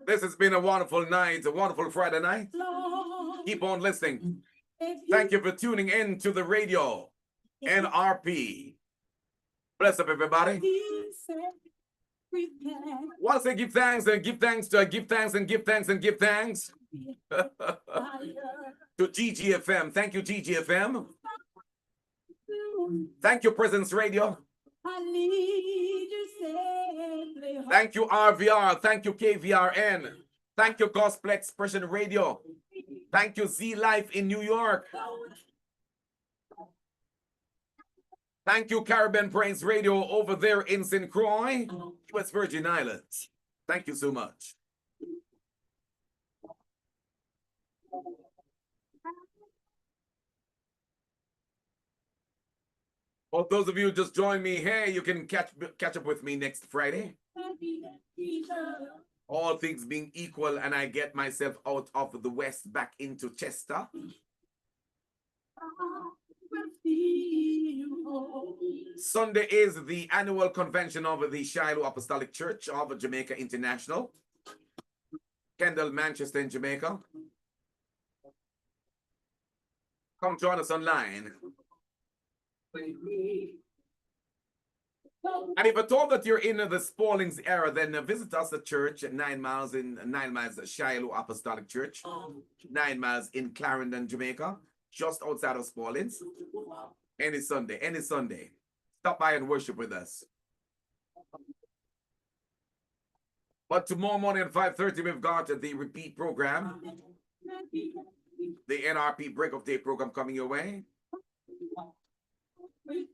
This has been a wonderful night, a wonderful Friday night. Keep on listening. Thank you for tuning in to the radio, NRP. Bless up, everybody. Once I give thanks and give thanks to give thanks and give thanks and give thanks to GGFM. Thank you, GGFM. Thank you, Presence Radio. Thank you, RVR. Thank you, KVRN. Thank you, Gospel Expression Radio. Thank you, Z Life in New York. Thank you, Caribbean Praise Radio over there in St. Croix, West Virgin Islands. Thank you so much. For those of you who just joined me, hey, you can catch up with me next Friday. All things being equal, and I get myself out of the West back into Chester. Sunday is the annual convention of the Shiloh Apostolic Church of Jamaica International, Kendall, Manchester in Jamaica. Come join us online. And if at all that you're in the Spaldings area, then visit us at church at 9 miles at Shiloh Apostolic Church, 9 miles in Clarendon, Jamaica, just outside of Spaldings. Any Sunday. Stop by and worship with us. But tomorrow morning at 5:30, we've got the repeat program, the NRP Break of Day program coming your way.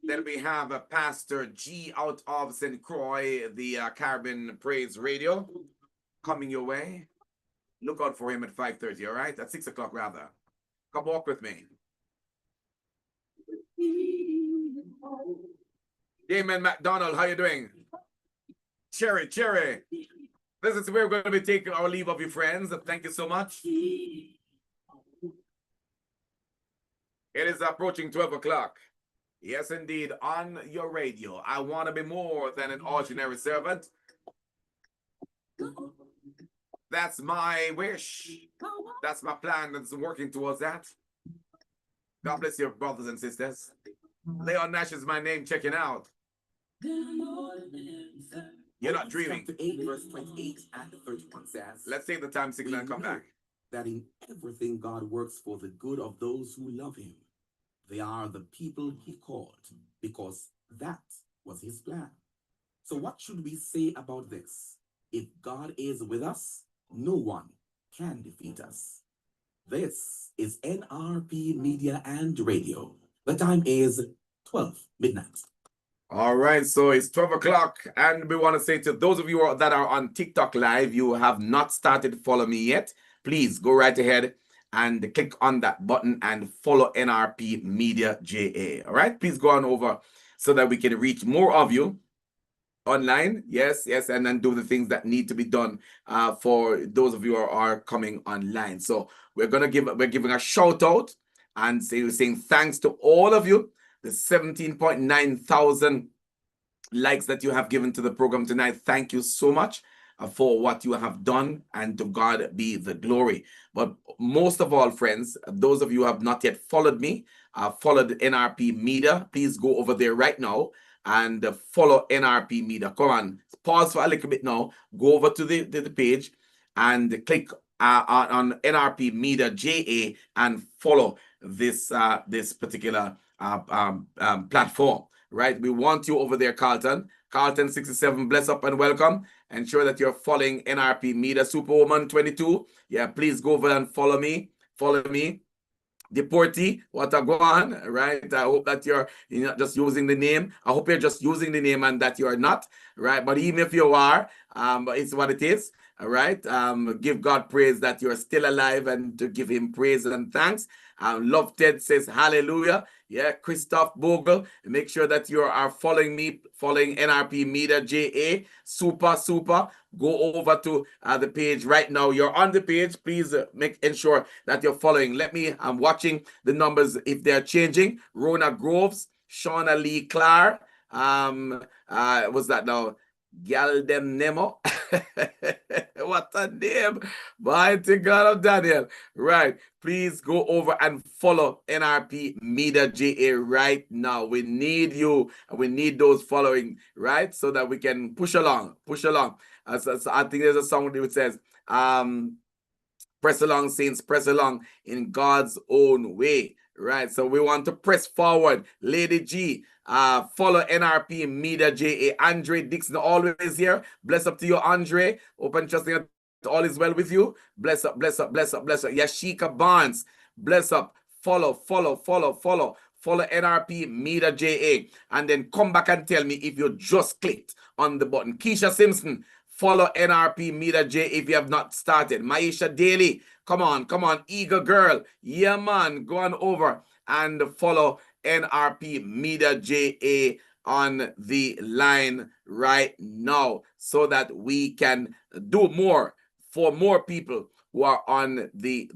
Then we have Pastor G out of St. Croix, the Caribbean Praise Radio, coming your way. Look out for him at 5:30, all right? At 6 o'clock, rather. Come walk with me. Damon McDonald, how you doing? Cherry. This is where we're going to be taking our leave of you, friends. Thank you so much. It is approaching 12 o'clock. Yes, indeed, on your radio. I want to be more than an ordinary servant. That's my wish. That's my plan that's working towards that. God bless your brothers and sisters. Leon Nash is my name, checking out. You're not dreaming. Chapter 8, verse 28 and 31 says, Let's take the time signal and come back. that in everything God works for the good of those who love him. They are the people he called, because that was his plan. So what should we say about this? If God is with us, no one can defeat us. This is NRP Media and Radio. The time is 12 midnight. All right, so it's 12 o'clock, and we want to say to those of you that are on TikTok Live, you have not started to follow me yet, please go right ahead and click on that button and follow NRP Media JA. All right, please go on over so that we can reach more of you online. Yes, and then do the things that need to be done for those of you who are coming online. So we're giving a shout out and saying thanks to all of you. The 17.9 thousand likes that you have given to the program tonight. Thank you so much for what you have done, and to God be the glory. But most of all, friends, those of you who have not yet followed me, followed NRP Media, please go over there right now and follow NRP Media. Come on, pause for a little bit now. Go over to the page and click on NRP Media JA and follow this particular platform, right? We want you over there, Carlton 67. Bless up and welcome. Ensure that you're following NRP Media. Superwoman 22, yeah, please go over and follow me. Deportee, what a go on, right? I hope that you're not just using the name. I hope you're just using the name and that you're not, right? But even if you are, but it's what it is, all right? Give God praise that you're still alive and to give him praise and thanks. Love Ted says hallelujah. Yeah, Christoph Bogle, make sure that you are following me, following NRP Media JA. Super, super. Go over to the page right now. You're on the page. Please ensure that you're following. I'm watching the numbers if they're changing. Rona Groves, Shauna Lee Clark. What's that now? Galdem Nemo. What a name. Mighty God of Daniel. Right. Please go over and follow NRP Media JA right now. We need you. We need those following, right? So that we can push along. So I think there's a song that says, press along, saints, press along in God's own way. Right. So we want to press forward. Lady G, follow NRP Media JA. Andre Dixon, always here. Bless up to you, Andre. Open trusting that all is well with you. Bless up, bless up, bless up, bless up. Yashika Barnes, bless up. Follow NRP Media JA. And then come back and tell me if you just clicked on the button. Keisha Simpson, follow NRP Media J if you have not started. Maisha Daly, come on, eager girl. Yeah, man, go on over and follow NRP Media JA on the line right now so that we can do more for more people who are on the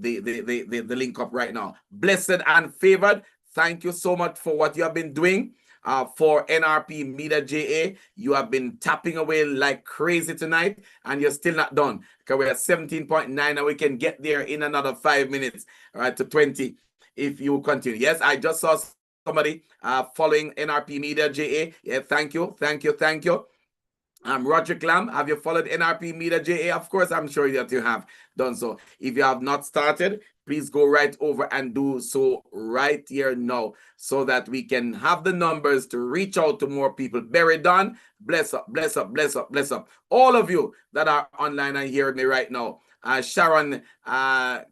link up right now. Blessed and favored, thank you so much for what you have been doing. For NRP Media JA, you have been tapping away like crazy tonight, and you're still not done. Because we're at 17.9, and we can get there in another 5 minutes, right, to 20, if you continue. Yes, I just saw somebody following NRP Media JA. Yeah, thank you. Roger Clam, have you followed NRP Media JA? Of course, I'm sure that you have done so. If you have not started, please go right over and do so right here now so that we can have the numbers to reach out to more people. Berry Don, bless up. All of you that are online and hearing me right now. Sharon, Gobe,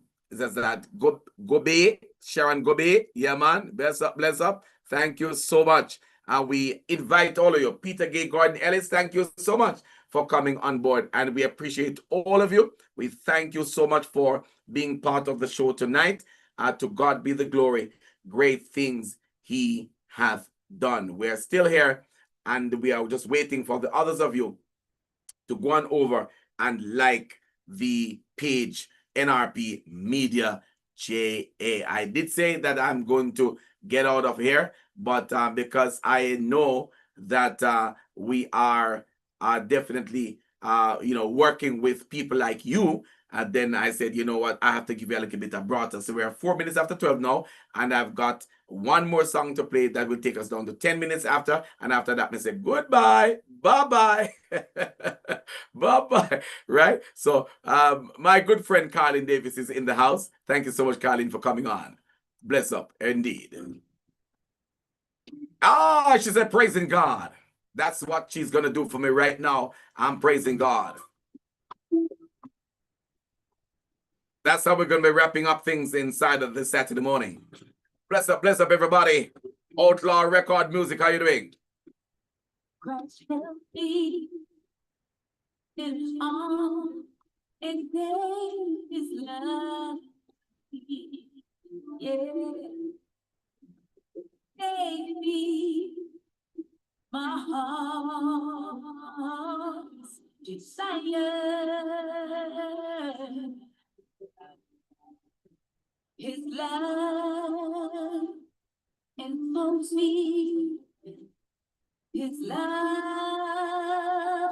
Sharon Gobe, yeah, man, bless up. Thank you so much. And we invite all of you. Peter Gay Gordon Ellis, thank you so much for coming on board. And we appreciate all of you. We thank you so much for being part of the show tonight. To God be the glory. Great things he hath done. We're still here, and we are just waiting for the others of you to go on over and like the page NRP Media JA. I did say that I'm going to get out of here, but because I know that we are definitely working with people like you, then I said, you know what, I have to give you a little bit of broader. So we are 4 minutes after 12 now, and I've got one more song to play that will take us down to 10 minutes after, and after that I say goodbye, bye-bye. Bye-bye. Right? So my good friend Carlin Davis is in the house. Thank you so much, Carlin, for coming on. Bless up, indeed. She said praising God. That's what she's gonna do for me right now. I'm praising God. That's how we're gonna be wrapping up things inside of this Saturday morning. Bless up, everybody. Outlaw Record Music, how you doing? Christ shall be his arm and gave his love. Yeah, gave me my heart's desire. His love informs me. His love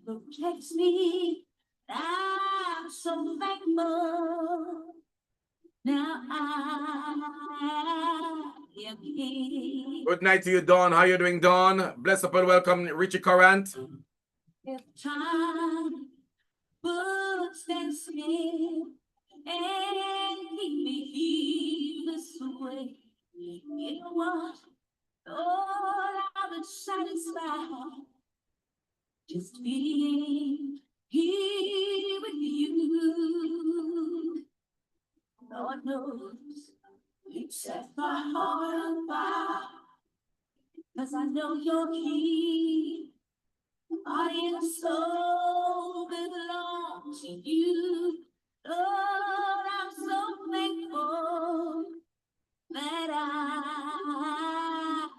protects me. I'm so thankful. Now I am here. Good night to you, Dawn. How you doing, Dawn? Bless up and welcome, Richie Corrant. If time would stand still and keep me here this way, you know what? Oh, I've been satisfied just being here with you. Lord knows You set my heart on fire, 'cause I know you're here. Body and soul belong to you. Lord, I'm so thankful that I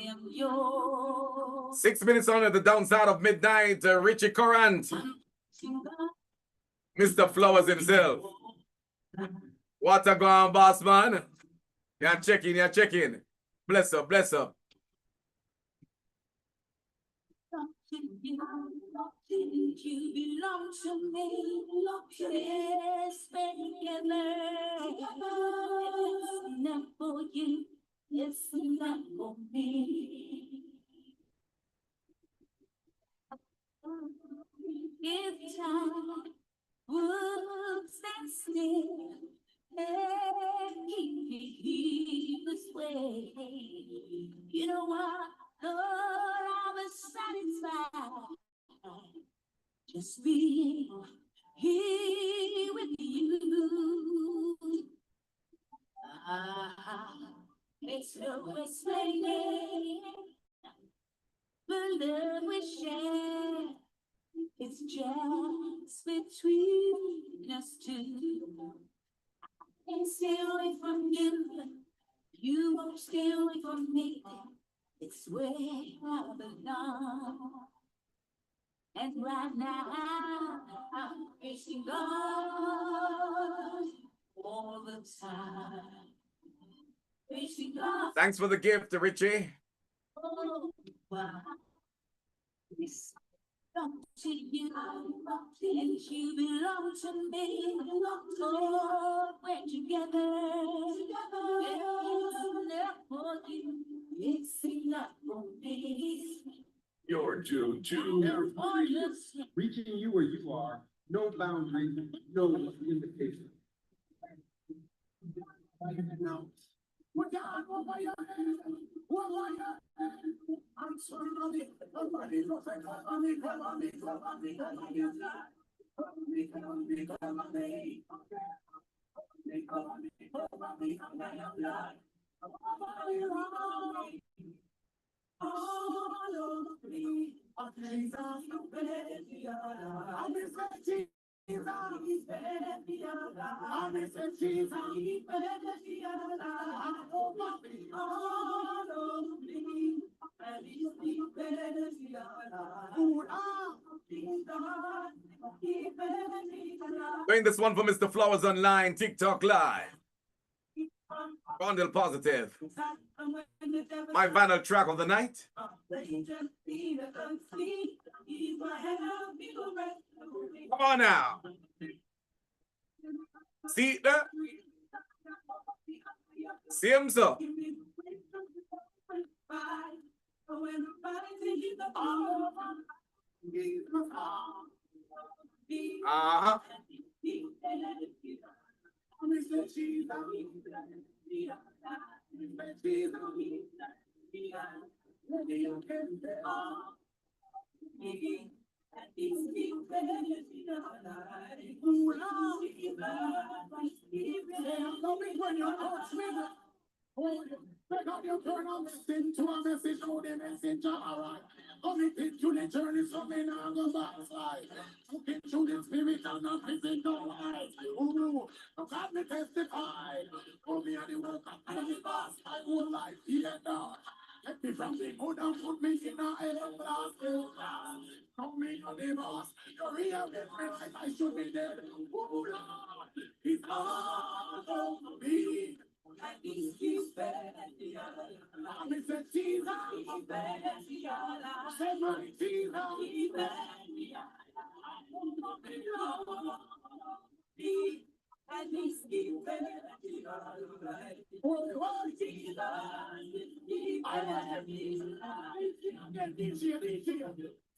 am yours. 6 minutes on at the downside of midnight. Richie Corrant, Mr. Flowers himself. What a go on, boss man? You're checking. Bless up. You belong to me. Yes, together. It's enough for you. It's enough for me. If time would stand still and keep me here this way, you know what? Lord, I was satisfied just being here with you. It's no explaining the love we share. It's just between us two. And stay away from you. You won't stay away from me. It's where I belong. And right now, I'm praising God all the time. Praising God. Thanks for the gift, Richie. Oh, wow. This belong to you, and you belong to me. Oh, we're together. It's enough for you. It's enough for me. You're too Reaching you where you are, no boundaries, no limitation. Doing this one for Mr. Flowers Online, TikTok Live. Bundle Positive. My final track of the night. Come on now. See that? See him, sir. Uh-huh. Committed to the journey, so me now go backslide. Looking through the spirit and not missing no eyes. Ooh, so God me testified. Oh, me and the work of the boss, I would like here now. Take me from the good and put me in a hell class. Come me on the boss, you're here with me like I should be dead. Ooh, Lord, it's all over me. And this is better. I'm a Jesus. Say my Jesus. At least give better. Oh, Jesus. I have this.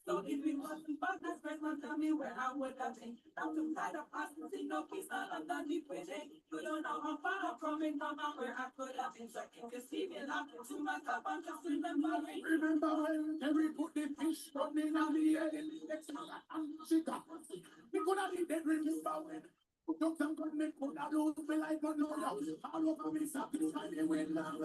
So if it wasn't for that person, tell me where I would have been. I'm too tired of asking, see no peace, all of that deep within. You don't know how far I'm coming from and where I could have been. So if you see me laughing to myself, I'm just remembering. Remember when Terry put the fish running on the air in the next man and she got me. We could have been dead, remember when Don't come on me, put a lose me like a no love. All over me, something like they will love.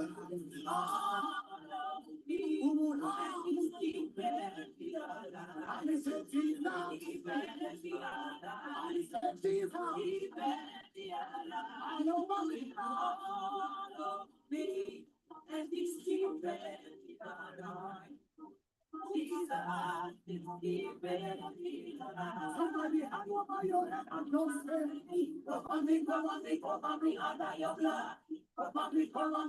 Somebody hand over your head and don't say, cover me under your blood. Cover me, one more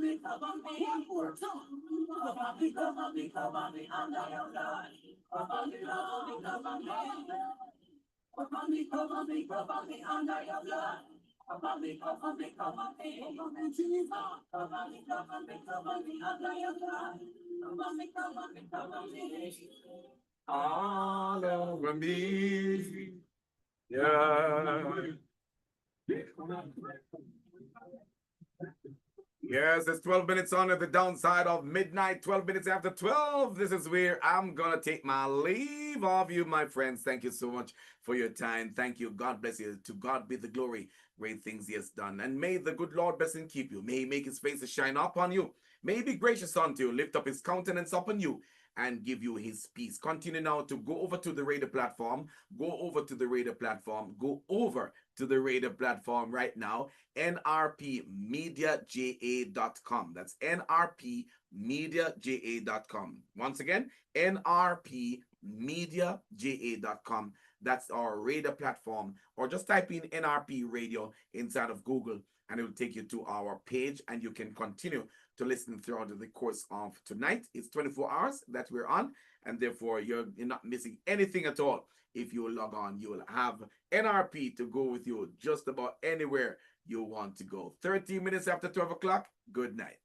time. Cover me under your blood. Cover me under your blood. Cover me, Jesus. Cover me under your blood. Cover me. All over me. Yeah. Yes, it's 12 minutes on at the downside of midnight, 12 minutes after 12. This is where I'm going to take my leave of you, my friends. Thank you so much for your time. Thank you. God bless you. To God be the glory. Great things he has done. And may the good Lord bless and keep you. May he make his face to shine upon you. May he be gracious unto you, lift up his countenance upon you, and give you his peace. Continue now to go over to the radio platform. Go over to the radio platform. Go over to the radio platform right now. nrpmediaja.com. That's nrpmediaja.com. Once again, nrpmediaja.com. That's our radio platform. Or just type in NRP Radio inside of Google and it will take you to our page and you can continue to listen throughout the course of tonight. It's 24 hours that we're on, and therefore you're not missing anything at all. If you log on, you will have NRP to go with you just about anywhere you want to go. 13 minutes after 12 o'clock. Good night.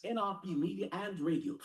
NRP Media and Radio.